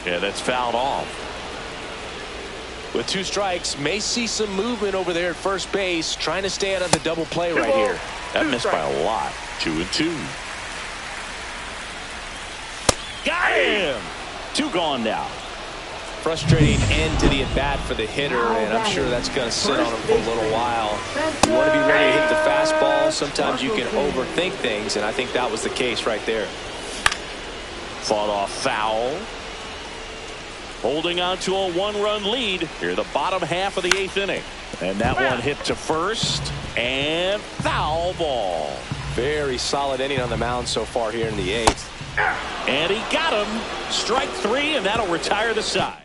Yeah, that's fouled off. With 2 strikes, may see some movement over there at first base, trying to stay out of the double play right here. That missed by a lot. 2-2. Got him. 2 gone now. Frustrating end to the at-bat for the hitter, and I'm sure that's going to sit on him for a little while. You want to be ready to hit the fastball. Sometimes you can overthink things, and I think that was the case right there. Fought off foul. Holding on to a 1-run lead here, the bottom half of the 8th inning. And that one hit to first, and foul ball. Very solid inning on the mound so far here in the 8th. And he got him. Strike 3, and that'll retire the side.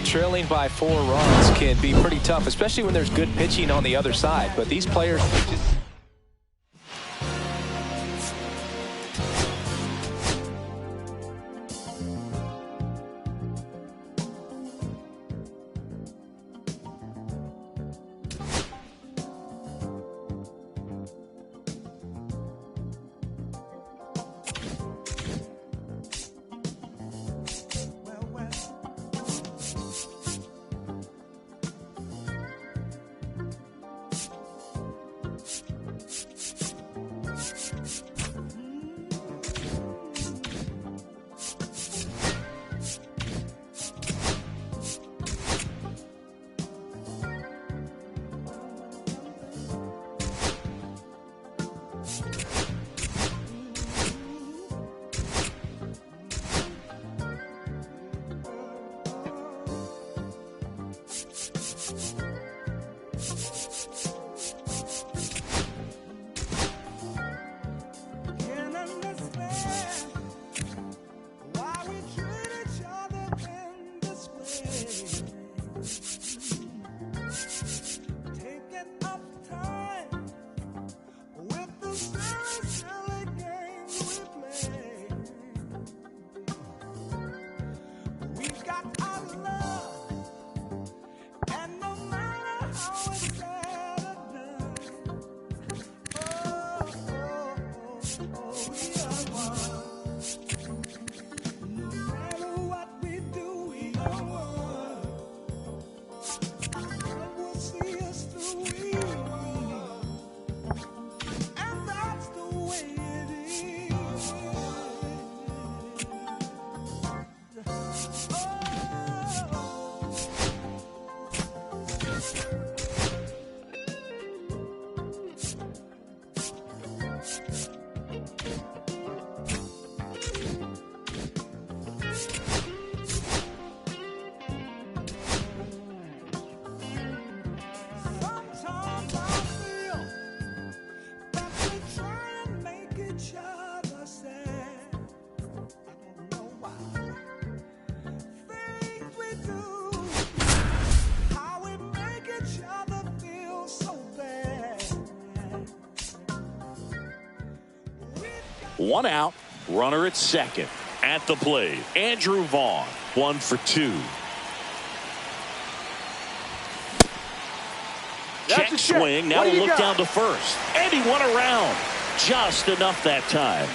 Trailing by 4 runs can be pretty tough, especially when there's good pitching on the other side. But these players just... One out, runner at second. At the plate, Andrew Vaughn, 1 for 2. Check swing. Now we'll look down to first. And he went around. Just enough that time.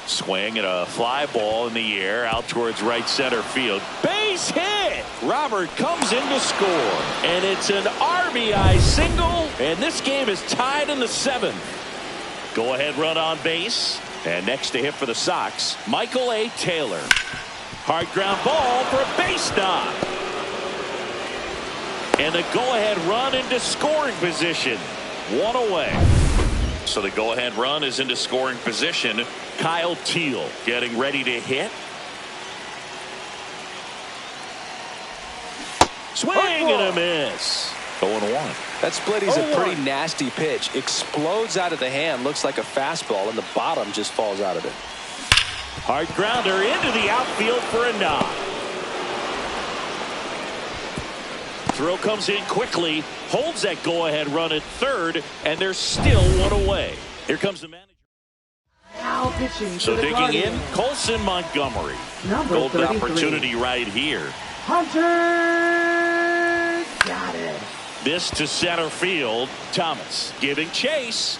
Swing and a fly ball in the air out towards right center field. Base hit. Robert comes in to score. And it's an RBI single. And this game is tied in the 7th. Go ahead run on base. And next to hit for the Sox, Michael A. Taylor. Hard ground ball for a base knock. And the go-ahead run into scoring position. 1 away. So the go-ahead run is into scoring position. Kyle Teal getting ready to hit. Swing and a miss. 0-1. That splitty's a pretty nasty pitch. Explodes out of the hand. Looks like a fastball, and the bottom just falls out of it. Hard grounder into the outfield for a knock. Throw comes in quickly. Holds that go-ahead run at third, and they're still one away. Here comes the manager. Now pitching. So digging in, Colson Montgomery. Golden opportunity right here. Hunter got it. This to center field. Thomas giving chase.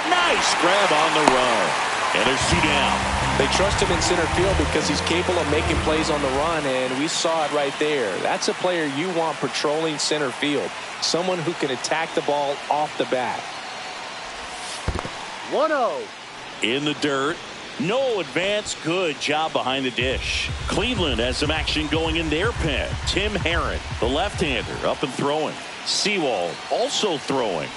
Nice grab on the run. And there's 2 down. They trust him in center field because he's capable of making plays on the run, and we saw it right there. That's a player you want patrolling center field. Someone who can attack the ball off the bat. 1-0. In the dirt. No advance. Good job behind the dish. Cleveland has some action going in their pen. Tim Herron, the left-hander, up and throwing. Sewald also throwing.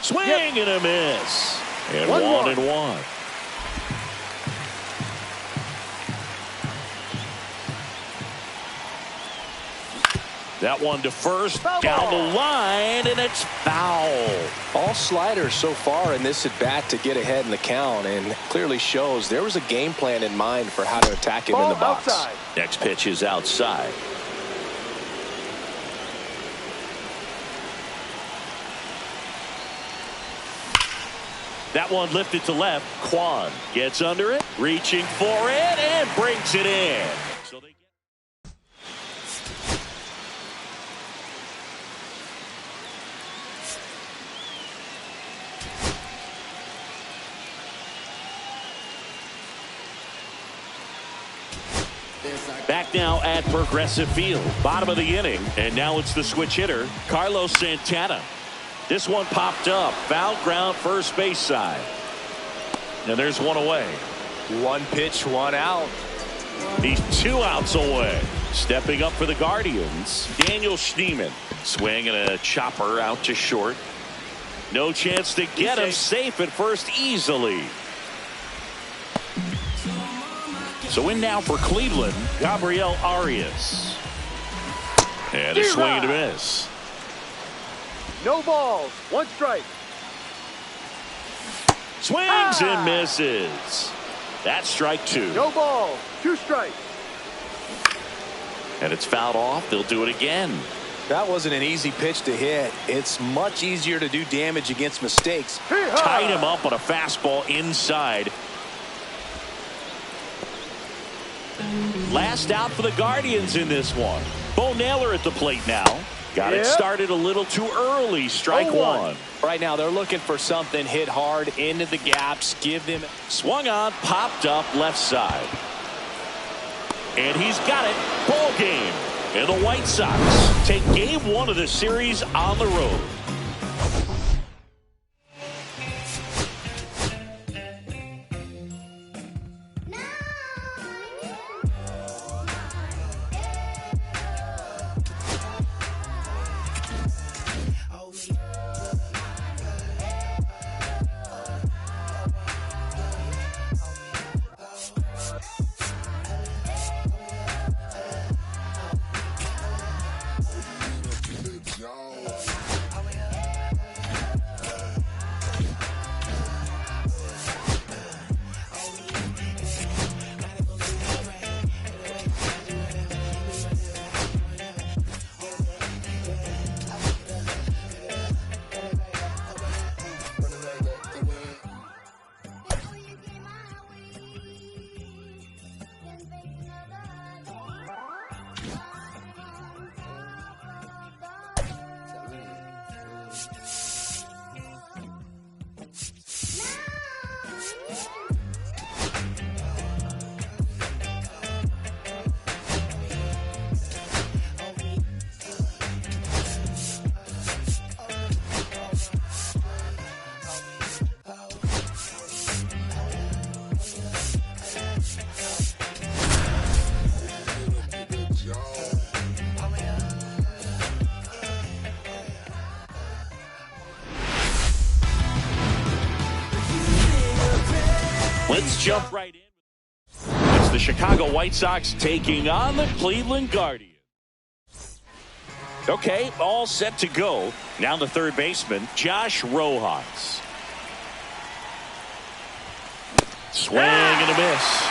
Swing and a miss. And 1-1. That one to first, down the line, and it's foul. All sliders so far in this at bat to get ahead in the count, and clearly shows there was a game plan in mind for how to attack him in the box. Outside. Next pitch is outside. That one lifted to left. Kwan gets under it, reaching for it, and brings it in. So they back now at Progressive Field. Bottom of the inning, and now it's the switch hitter, Carlos Santana. This one popped up. Foul ground first base side. And there's one away. 1 pitch, 1 out. He's 2 outs away. Stepping up for the Guardians, Daniel Schneemann. Swing and a chopper out to short. No chance to get him. Safe at first easily. So in now for Cleveland, Gabriel Arias. And a swing and a miss. No balls. 1 strike. Swings and misses. That's strike 2. No balls. 2 strikes. And it's fouled off. They'll do it again. That wasn't an easy pitch to hit. It's much easier to do damage against mistakes. Tied him up on a fastball inside. Last out for the Guardians in this one. Bo Naylor at the plate now. Got it started a little too early. Strike 1. Right now they're looking for something. Hit hard into the gaps. Give them. Swung on, popped up left side. And he's got it. Ball game. And the White Sox take game 1 of the series on the road. Let's jump right in. It's the Chicago White Sox taking on the Cleveland Guardians. Okay, all set to go. Now the third baseman, Josh Rojas. Swing and a miss.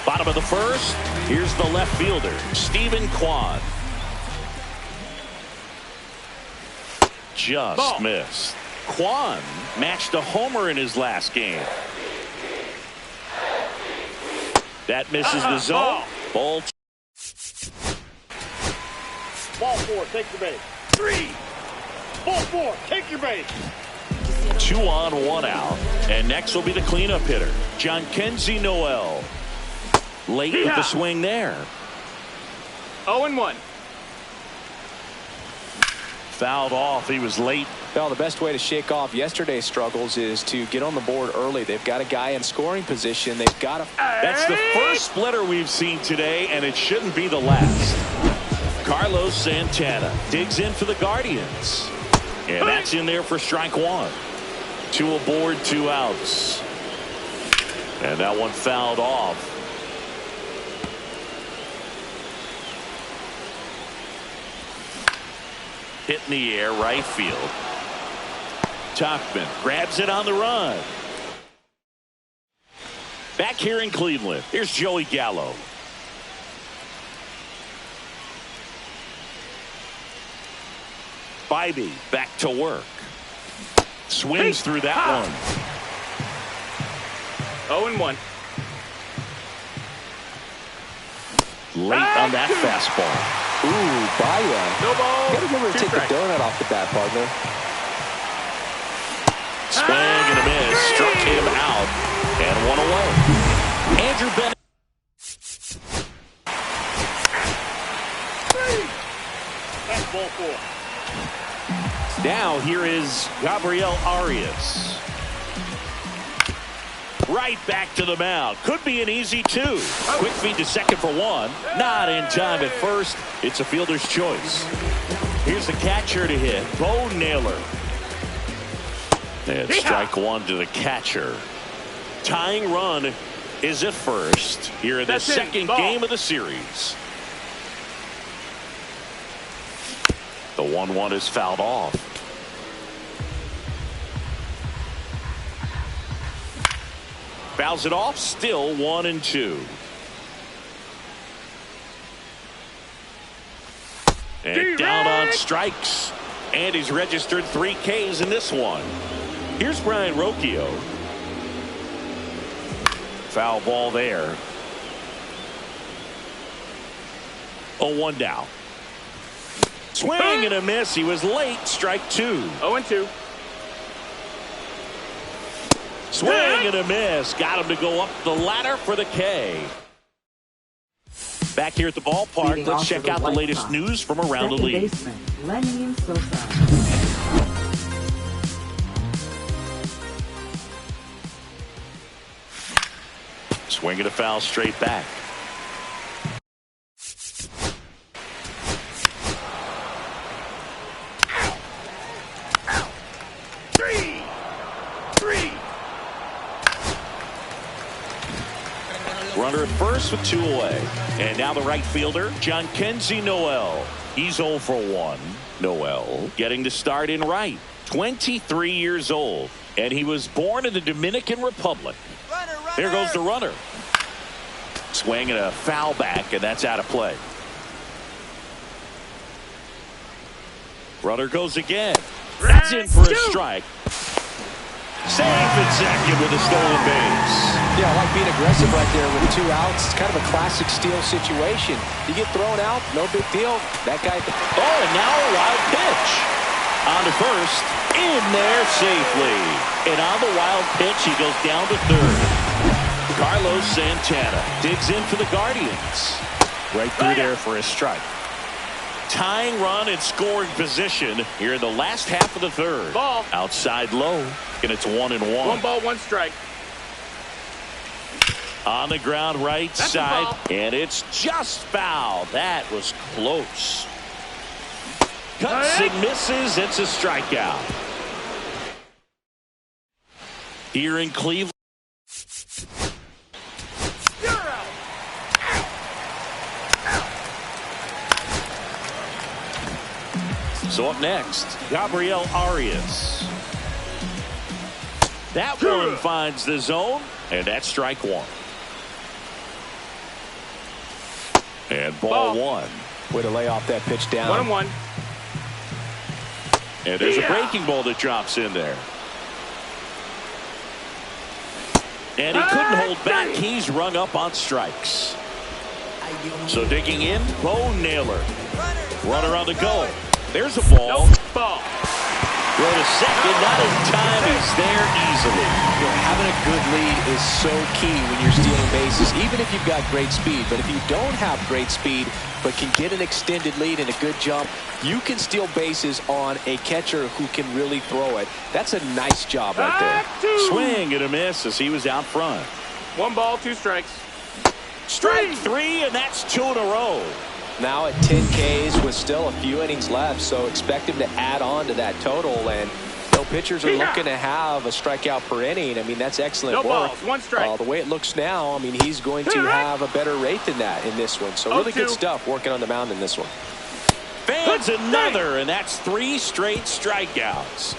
Bottom of the first. Here's the left fielder, Stephen Kwan. Just missed. Kwan matched a homer in his last game. That misses the zone. Ball 4, take your base. 3. Ball 4, take your base. 2 on, 1 out. And next will be the cleanup hitter, Jhonkensy Noel. Late with the swing there. 0-1. Fouled off. He was late. Well, the best way to shake off yesterday's struggles is to get on the board early. They've got a guy in scoring position. They've got to. That's the first splitter we've seen today, and it shouldn't be the last. Carlos Santana digs in for the Guardians. And that's in there for strike 1. 2 aboard, 2 outs. And that one fouled off. Hit in the air, right field. Tauchman grabs it on the run. Back here in Cleveland, here's Joey Gallo. Bybee back to work. Swings through that one. 0-1. Late on that fastball. Ooh, Baya. No ball. You gotta remember to take the donut off the bat, partner. Swing and a miss. Struck him out. And 1 away. Andrew Bennett. That's ball 4. Now here is Gabriel Arias. Right back to the mound. Could be an easy 2. Quick feed to second for 1. Not in time at first. It's a fielder's choice. Here's the catcher to hit, Bo Naylor. And strike 1 to the catcher. Tying run is at first here in the second game of the series. The 1-1 is fouled off. Fouls it off, still 1-2. And down on strikes. And he's registered 3 Ks in this one. Here's Brian Rocchio. Foul ball there. 0-1 down. Swing and a miss. He was late. Strike 2. 0-2. Swing and a miss. Got him to go up the ladder for the K. Back here at the ballpark, let's check out the latest news from around the league. Swing and a foul straight back. Runner at first with 2 away. And now the right fielder, Jhonkensy Noel. He's 0 for 1. Noel getting the start in right. 23 years old. And he was born in the Dominican Republic. There goes the runner. Swing and a foul back, and that's out of play. Runner goes again. That's in for a strike. Safe and second with a stolen base. Yeah, I like being aggressive right there with 2 outs. It's kind of a classic steal situation. You get thrown out, no big deal. That guy. Oh, and now a wild pitch. On to first, in there safely. And on the wild pitch, he goes down to third. Carlos Santana digs in for the Guardians. Right through there for a strike. Tying run in scoring position here in the last half of the third. Ball. Outside low, and it's 1-1. 1 ball, 1 strike. On the ground right That's side, and it's just foul. That was close. Cuts and misses. It's a strikeout. here in Cleveland. So up next, Gabriel Arias. That one finds the zone, and that's strike one. And ball one. Way to lay off that pitch down. 1-1. And there's a breaking ball that drops in there. And he couldn't hold back. He's rung up on strikes. So digging in, Bo Naylor. Runner on the go. There's a ball. Ball. Go to second, not in time. He's there easily. You know, having a good lead is so key when you're stealing bases, even if you've got great speed. But if you don't have great speed, but can get an extended lead and a good jump, you can steal bases on a catcher who can really throw it. That's a nice job right there. Swing and a miss as he was out front. 1 ball, 2 strikes. Strike 3, and that's 2 in a row. Now at 10 Ks with still a few innings left, so expect him to add on to that total. And no pitchers are looking to have a strikeout per inning. I mean, that's excellent work. No balls, 1 strike. The way it looks now, I mean, he's going to have a better rate than that in this one. So really good stuff working on the mound in this one. Fans another, and that's 3 straight strikeouts.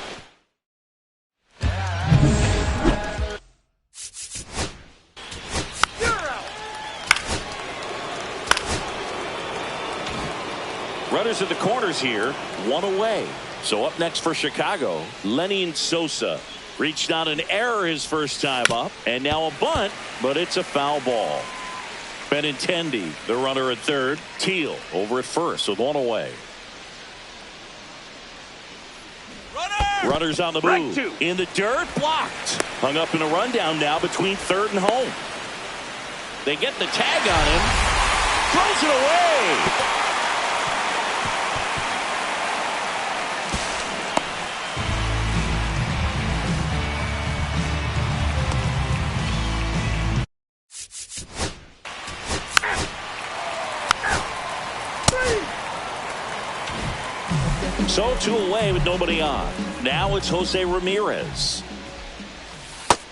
Runners in the corners here, 1 away. So up next for Chicago, Lenny Sosa. Reached on an error his first time up, and now a bunt, but it's a foul ball. Benintendi, the runner at third. Teal over at first with 1 away. Runners on the move. In the dirt, blocked. Hung up in a rundown now between third and home. They get the tag on him. Throws it away. So 2 away with nobody on. Now it's Jose Ramirez.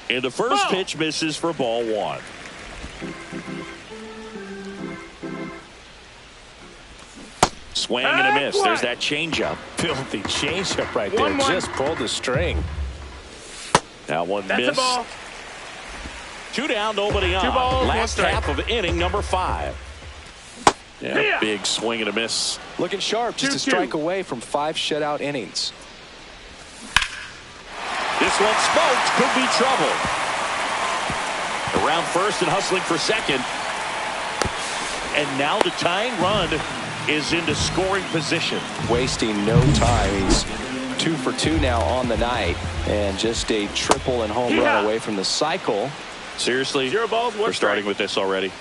And the first pitch misses for ball 1. Swing and a miss. There's that changeup. Filthy changeup right there. Just pulled the string. Now one miss. 2 down, nobody on. 2 balls, Last 1 strike. half of inning number 5. Yeah, big swing and a miss. Looking sharp, just a strike away from 5 shutout innings. This one smoked, could be trouble. Around first and hustling for second. And now the tying run is into scoring position. Wasting no time. He's 2 for 2 now on the night, and just a triple and home run away from the cycle. Seriously, 0 balls, 1 we're starting with this already.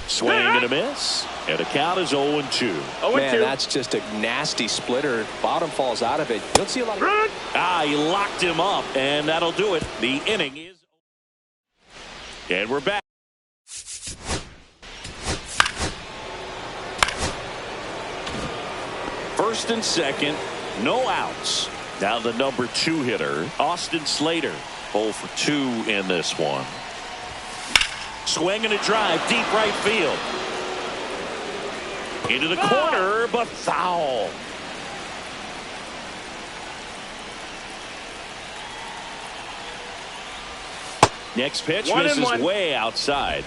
Swing and a miss. And the count is 0-2. Man, that's just a nasty splitter. Bottom falls out of it. You don't see a lot of... He locked him up, and that'll do it. The inning is... And we're back. First and second, no outs. Now the number 2 hitter, Austin Slater. 0 for 2 in this one. Swing and a drive, deep right field. Into the corner, but foul. Next pitch misses way outside.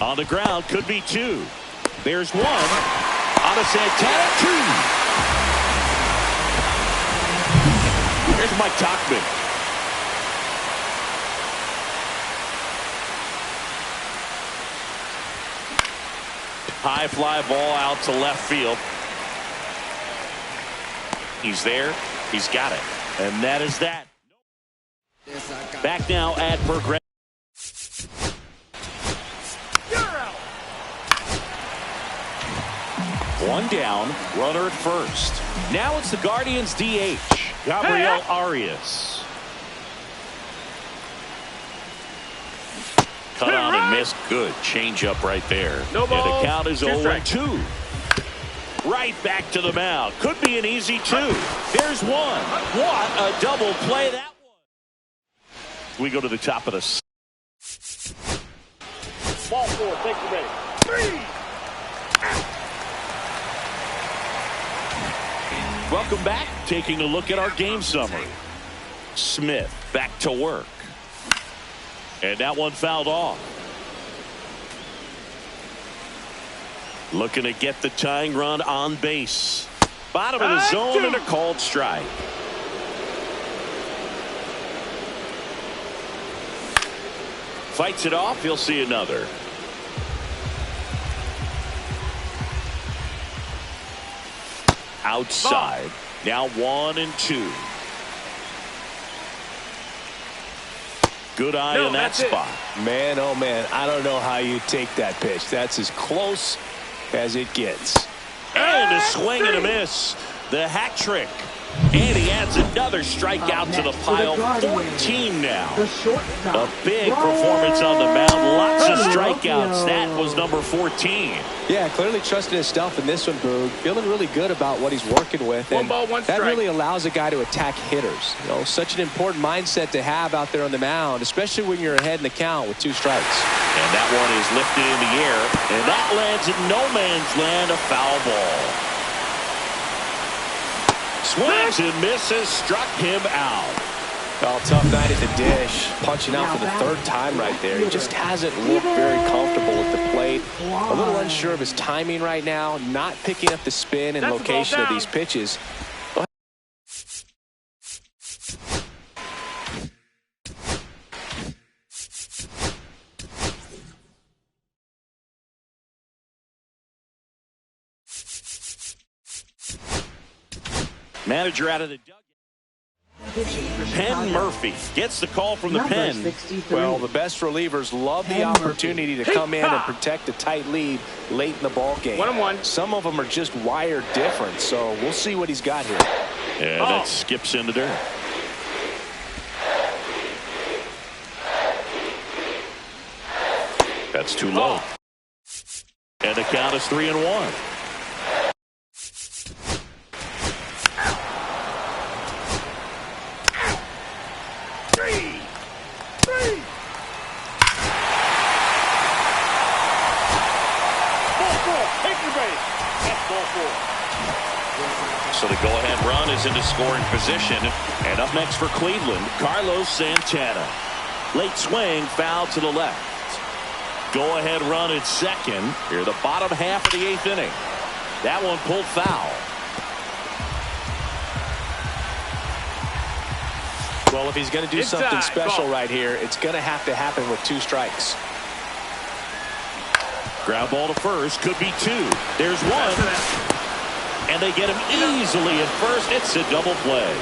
On the ground, could be 2. There's 1. On a Santana, 2. Here's Mike Tauchman. High fly ball out to left field. He's there. He's got it. And that is that. Back now at Progressive. One down, runner at first. Now it's the Guardians DH, Gabriel Arias. Cut on and missed. Good change up right there. No balls, and the count is 0-2. right back to the mound. Could be an easy two. There's one. What a double play that was. We go to the top of the. Ball four, take the base. 3. Welcome back. Taking a look at our game summary. Smith back to work. And that one fouled off. Looking to get the tying run on base. Bottom of the zone and a called strike. Fights it off. He'll see another. Outside. Now 1-2. Good eye in that spot. Man, oh man, I don't know how you take that pitch. That's as close as it gets. And a swing and a miss. The hat trick. And he adds another strikeout to the pile. 14 now. A big performance on the mound. Lots of strikeouts. That was number 14. Yeah, clearly trusting his stuff in this one, Boog. Feeling really good about what he's working with. And that really allows a guy to attack hitters. You know, such an important mindset to have out there on the mound, especially when you're ahead in the count with 2 strikes. And that one is lifted in the air. And that lands in no man's land, a foul ball. Swings and misses, struck him out. Well, tough night at the dish. Punching out for the 3rd time right there. He just hasn't looked very comfortable at the plate. A little unsure of his timing right now. Not picking up the spin and location of these pitches. Manager out of the dugout. Penn Murphy gets the call from the pen. Well, the best relievers love the opportunity to come in and protect a tight lead late in the ball game. 1-1. Some of them are just wired different, so we'll see what he's got here. And that skips in the dirt. That's too low. And the count is 3-1. So the go-ahead run is into scoring position. And up next for Cleveland, Carlos Santana. Late swing, foul to the left. Go-ahead run at second. Here, the bottom half of the 8th inning. That one pulled foul. Well, if he's going to do something special right here, it's going to happen with 2 strikes. Ground ball to first. Could be 2. There's one. And they get him easily at first. It's a double play.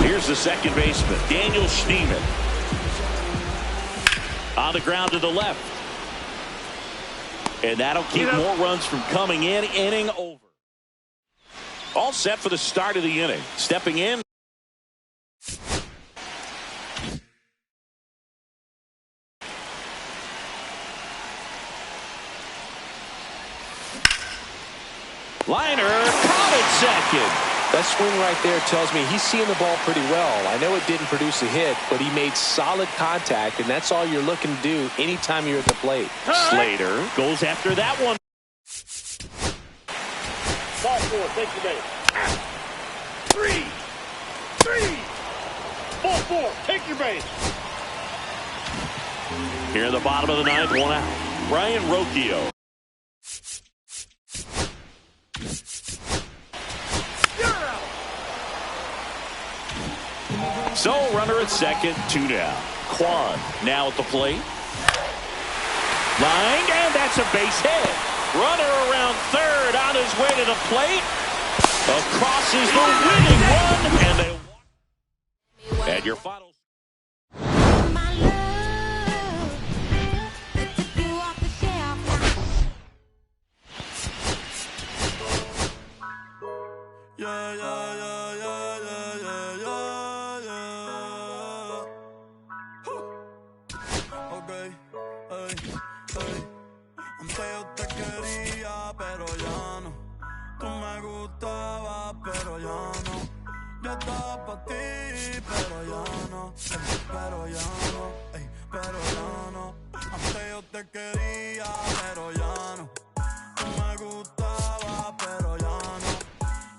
Here's the second baseman, Daniel Schneemann. On the ground to the left. And that'll keep more runs from coming in. Inning over. All set for the start of the inning. Stepping in. Liner caught at second. That swing right there tells me he's seeing the ball pretty well. I know it didn't produce a hit, but he made solid contact, and that's all you're looking to do anytime you're at the plate. Slater goes after that one. Ball 4, take the base. 3. Ball 4, take your base. Here in the bottom of the 9th, 1 out. Brian Rocchio. So, runner at second, 2 down. Kwan now at the plate. Lined, and that's a base hit. Runner around third on his way to the plate. Across is the winning run, and they walk. And your final. Antes yo te quería, pero ya no. quería, pero ya no. Tú me gustaba, pero ya no.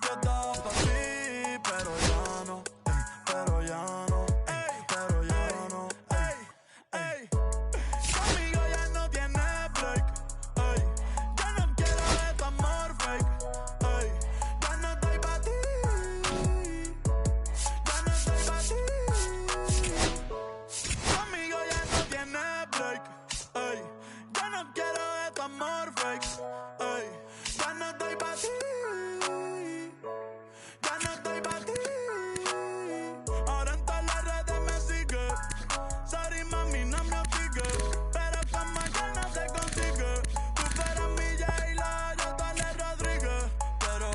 Yo estaba pa' ti, pero ya no. Pero ya no, pero ya no. Conmigo ya no tiene break. Ya no quiero de tu amor fake. Ya no estoy pa' ti. Ya no estoy pa' ti. Conmigo ya no tiene break. Ya no quiero de tu amor fake. Ya no estoy pa' ti. Ya no estoy pa' ti. Ahora en todas las redes me sigue. Sorry mami, no me obligue. Pero como ya no se consigue. Tú fueras mi J-Lo, yo Dale Rodríguez. Pero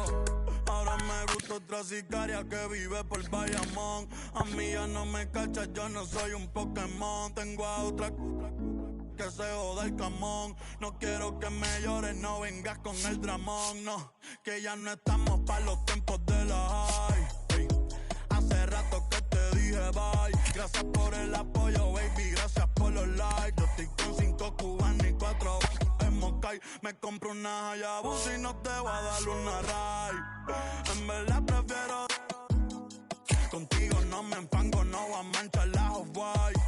ahora me gusta otra sicaria que vive por Bayamón. A mí ya no me cachas, yo no soy un Pokémon. Tengo a otra que se joda el camón. No quiero que me llores, no vengas con el dramón. No, que ya no estamos pa' los tiempos de la high. Hace rato que te dije bye. Gracias por el apoyo, baby, gracias por los likes. Yo estoy con 5 cubanos y 4 en Moscay. Me compro una Hayabusa y no te voy a dar una ride. En verdad prefiero contigo, no me empango, no voy a manchar la Off-White.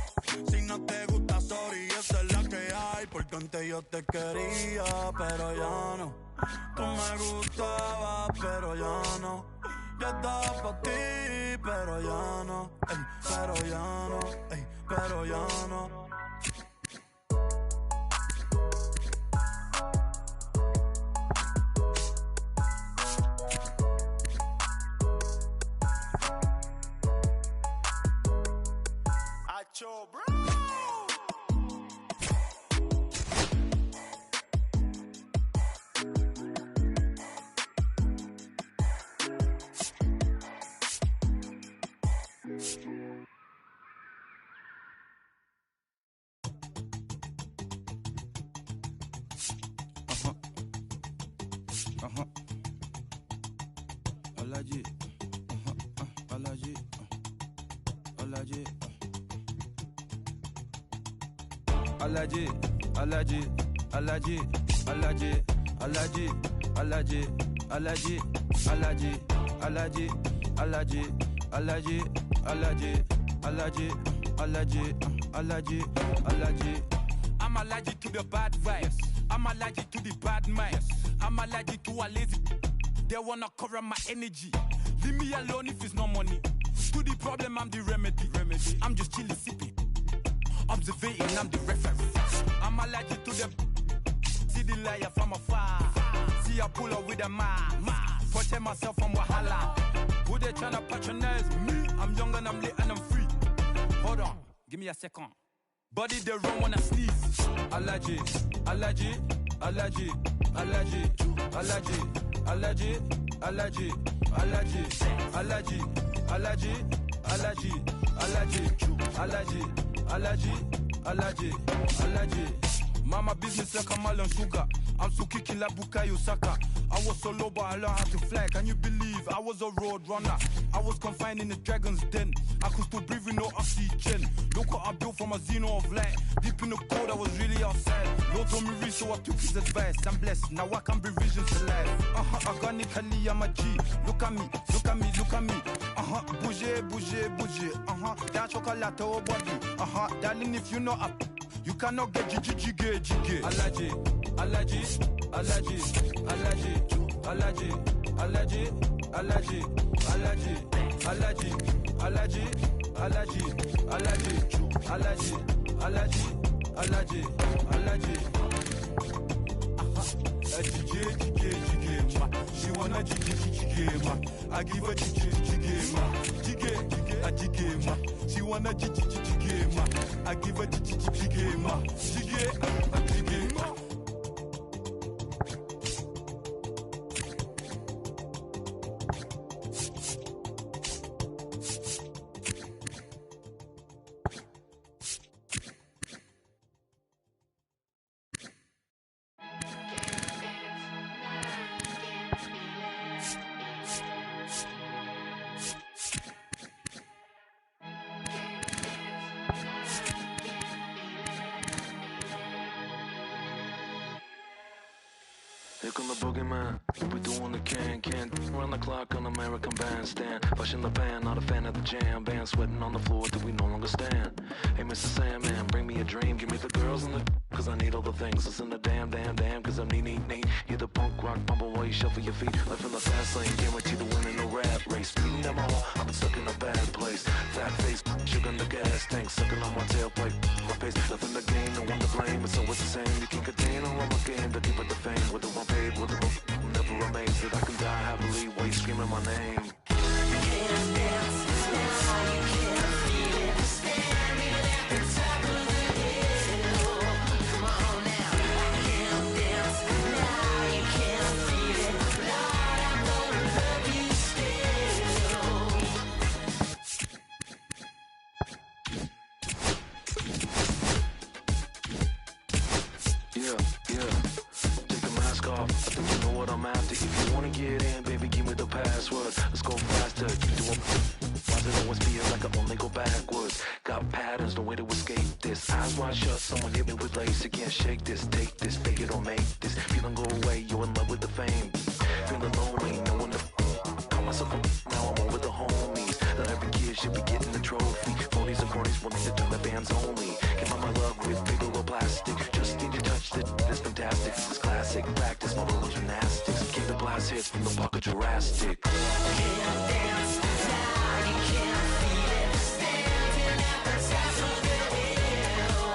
Si no te gusta, sorry, esa es la que hay. Porque antes yo te quería, pero ya no. Tú me gustabas, pero ya no. Yo estaba pa' ti, pero ya no. Pero ya no, pero ya no. Acho, bro. Alaji, Alaji, Alaji, Alaji, Alaji, Alaji, Alaji, Alaji, Alaji, Alaji, Alaji, Alaji, Alaji, Alaji, Alaji, Alaji, Alaji, Alaji, Alaji. I'm allergic to the bad vibes. I'm allergic to the bad minds. I'm allergic to a lazy. They wanna cover my energy. Leave me alone if it's no money. To the problem, I'm the remedy. I'm just chilling, sipping. Observating, I'm the referee. I'm allergic to the. See the liar from afar. See I pull up with a mask. Protect myself from wahala. Who they tryna patronize me? I'm young and I'm lit and I'm free. Hold on, give me a second. Body they run when I sneeze. Allergy, allergy, allergy, allergy, allergy, allergy, allergy, allergy, allergy, allergy, allergy, allergy, allergy, allergy, allergy. Mama business like Kamal and Sugar. I'm so kicking like Bukayo Saka. I was so low but I learned how to fly. Can you believe I was a road runner? I was confined in the dragon's den. I could still breathe with no oxygen. Look what I built from a xeno of light. Deep in the cold I was really outside. Lord told me reach so I took his advice. I'm blessed, now I can bring visions to life. Organically I'm a G. Look at me, look at me, look at me. Bouger, bouger, bouger. That chocolate or body. Darling if you know up. You cannot get jiggy. Allergy, allergy, allergy, allergy, allergy, allergy, allergy, allergy, allergy, allergy, allergy, allergy, allergy, allergy, allergy, allergy. Jiggy, ma. She wanna jiggy, ma. I give her jiggy, ma. Jiggy, ma. She wanna jiggy, ma. I give her jiggy, ma. Jiggy, ma. Here come the boogeyman. We doing the can round the clock on American Bandstand. Pushing the band, not a fan of the jam. Band sweating on the floor till we no longer stand. Hey, Mr. Sandman, bring me a dream. Give me the girls and the cause I need all the things. Listen to damn, cause I'm neat. Hear the punk rock bumble while you shuffle your feet. Life in the fast lane, guarantee to win in the rat race. Speeding down my wall, I've been stuck in a bad place. Fat face, sugar in the gas tank. Sucking on my tailpipe, my face. Nothing to gain, no one to blame. It's always the same. You can't contain all of my game to keep it the fame. With the one paid, with the one never amazed that I can die happily while you screaming my name. You can't dance now, you can't feel it. Standing at the top of the hill. Come on now, I can't dance now, you can't feel it. Lord, I'm gonna love you still. Yeah. Take the mask off. I think you know what I'm after. If you wanna get in, baby, give me the password. Let's go faster. Why does it always feel like I only go backwards? Got patterns, no way to escape this. Eyes wide shut, someone hit me with lace. You can't shake this, take this, fake it or make this. Feeling go away, you're in love with the fame. Feeling lonely, no one to call myself a now I'm over the homies. Not every kid should be getting the trophy. Phonies and cronies wanting to turn the bands only. Came out my love with big or plastic. Just need to touch it, it's fantastic. It's classic, practice my little gymnastics. Keep the blast hits from the pocket Jurassic. Can't dance now, you can't feel it. Standing at the top of the hill.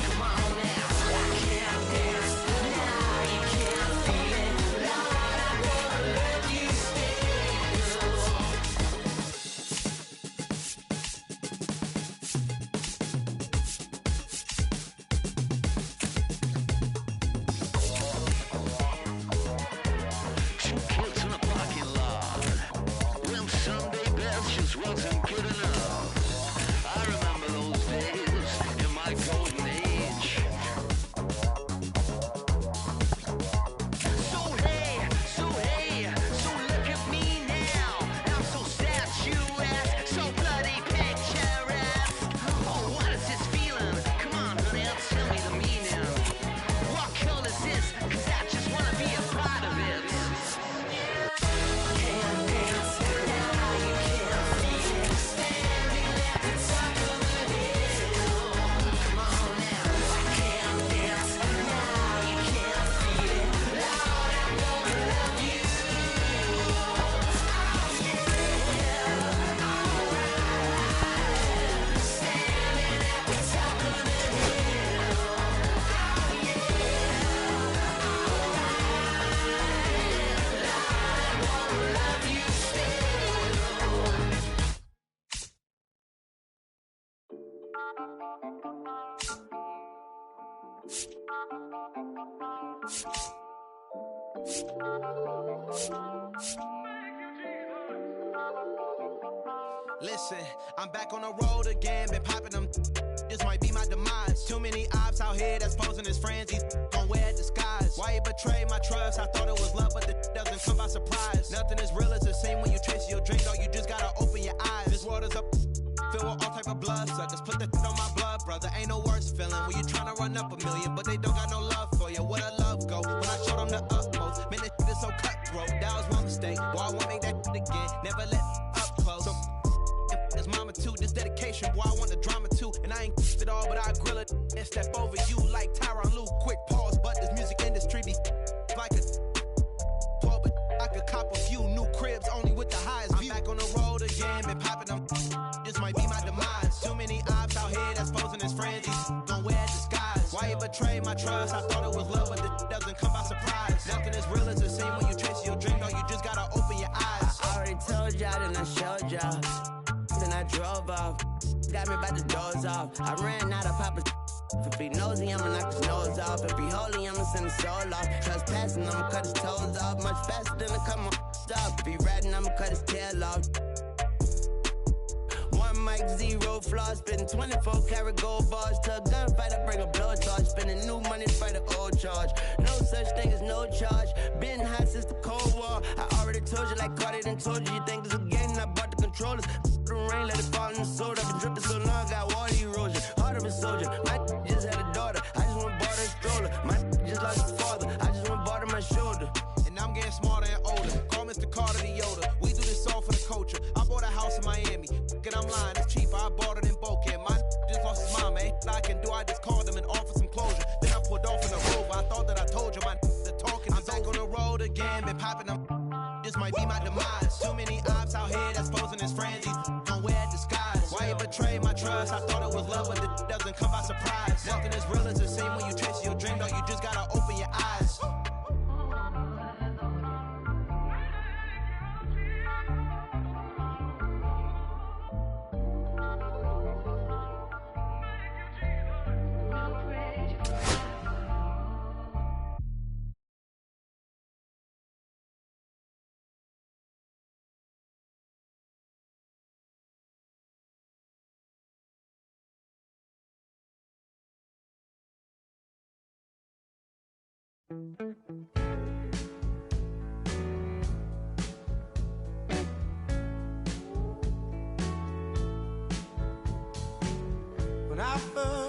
Come on now, I can't dance now, you can't feel it. Lord, I'm gonna love you wasn't good enough. I remember those days in my golden age. So look at me now. I'm so statuesque, so bloody picturesque. Oh, what is this feeling? Come on, honey, tell me the meaning. What color is this? 'Cause I just wanna be a part of it. Can't dance now, you can't feel it. Standing at the top of the hill. Come on now, I can't dance now, you can't feel it. Lord, I'm gonna love you. Standing at the top of the hill. Love you Listen, I'm back on the road again, been popping them. This might be my demise. Too many ops out here that's posing as friends. These gon' wear disguise. Why you betray my trust? I thought it was love, but the doesn't come by surprise. Nothing as real as the same when you chase your dream, though. You just gotta open your eyes. This world is up, filled with all type of blood suckers. Put the on my blood, brother. Ain't no worse feeling when you tryna run up a million, but they don't got no love for you. Where the love go? When I showed them the utmost, man, this is so cutthroat. That was my mistake. Boy, I won't make that again. Never let up close. So, this mama too, this dedication, boy, I want the drama too. And I ain't it all, but I grill it and step over you like Tyronn Lue. Quick pause, but this music industry be like a 12, but I could cop a few new cribs only with the highest view. I'm back on the road again, been popping them. This might be my demise. Too many ops out here that's posing as friends. These gon' wear disguise. Why you betray my trust? I thought it was love, but it doesn't come by surprise. Nothing as real as the same when you chase your dream, though. You just gotta open your eyes. I already told y'all, then I showed y'all. Then I drove off. Got me by the doors off. I ran out of Papa's. If he nosy, I'ma knock his nose off. If he holy, I'ma send his soul off. Trespassing, I'ma cut his toes off. Much faster than a come on stop. If he ratting, I'ma cut his tail off. One mic, zero flaws. Spitting 24 karat gold bars. To a gunfight, I bring a blowtorch. Spending new money to fight an old charge. No such thing as no charge. Been hot since the Cold War. I already told you, like Cardi done told you. You think it's a game? I bought the controllers. The rain, let it fall in the soda. I've been dripping so long, I got water erosion. Heart of a soldier. My just had a daughter. I just want bought her a stroller. My just lost his father. I just want bought her my shoulder. When I first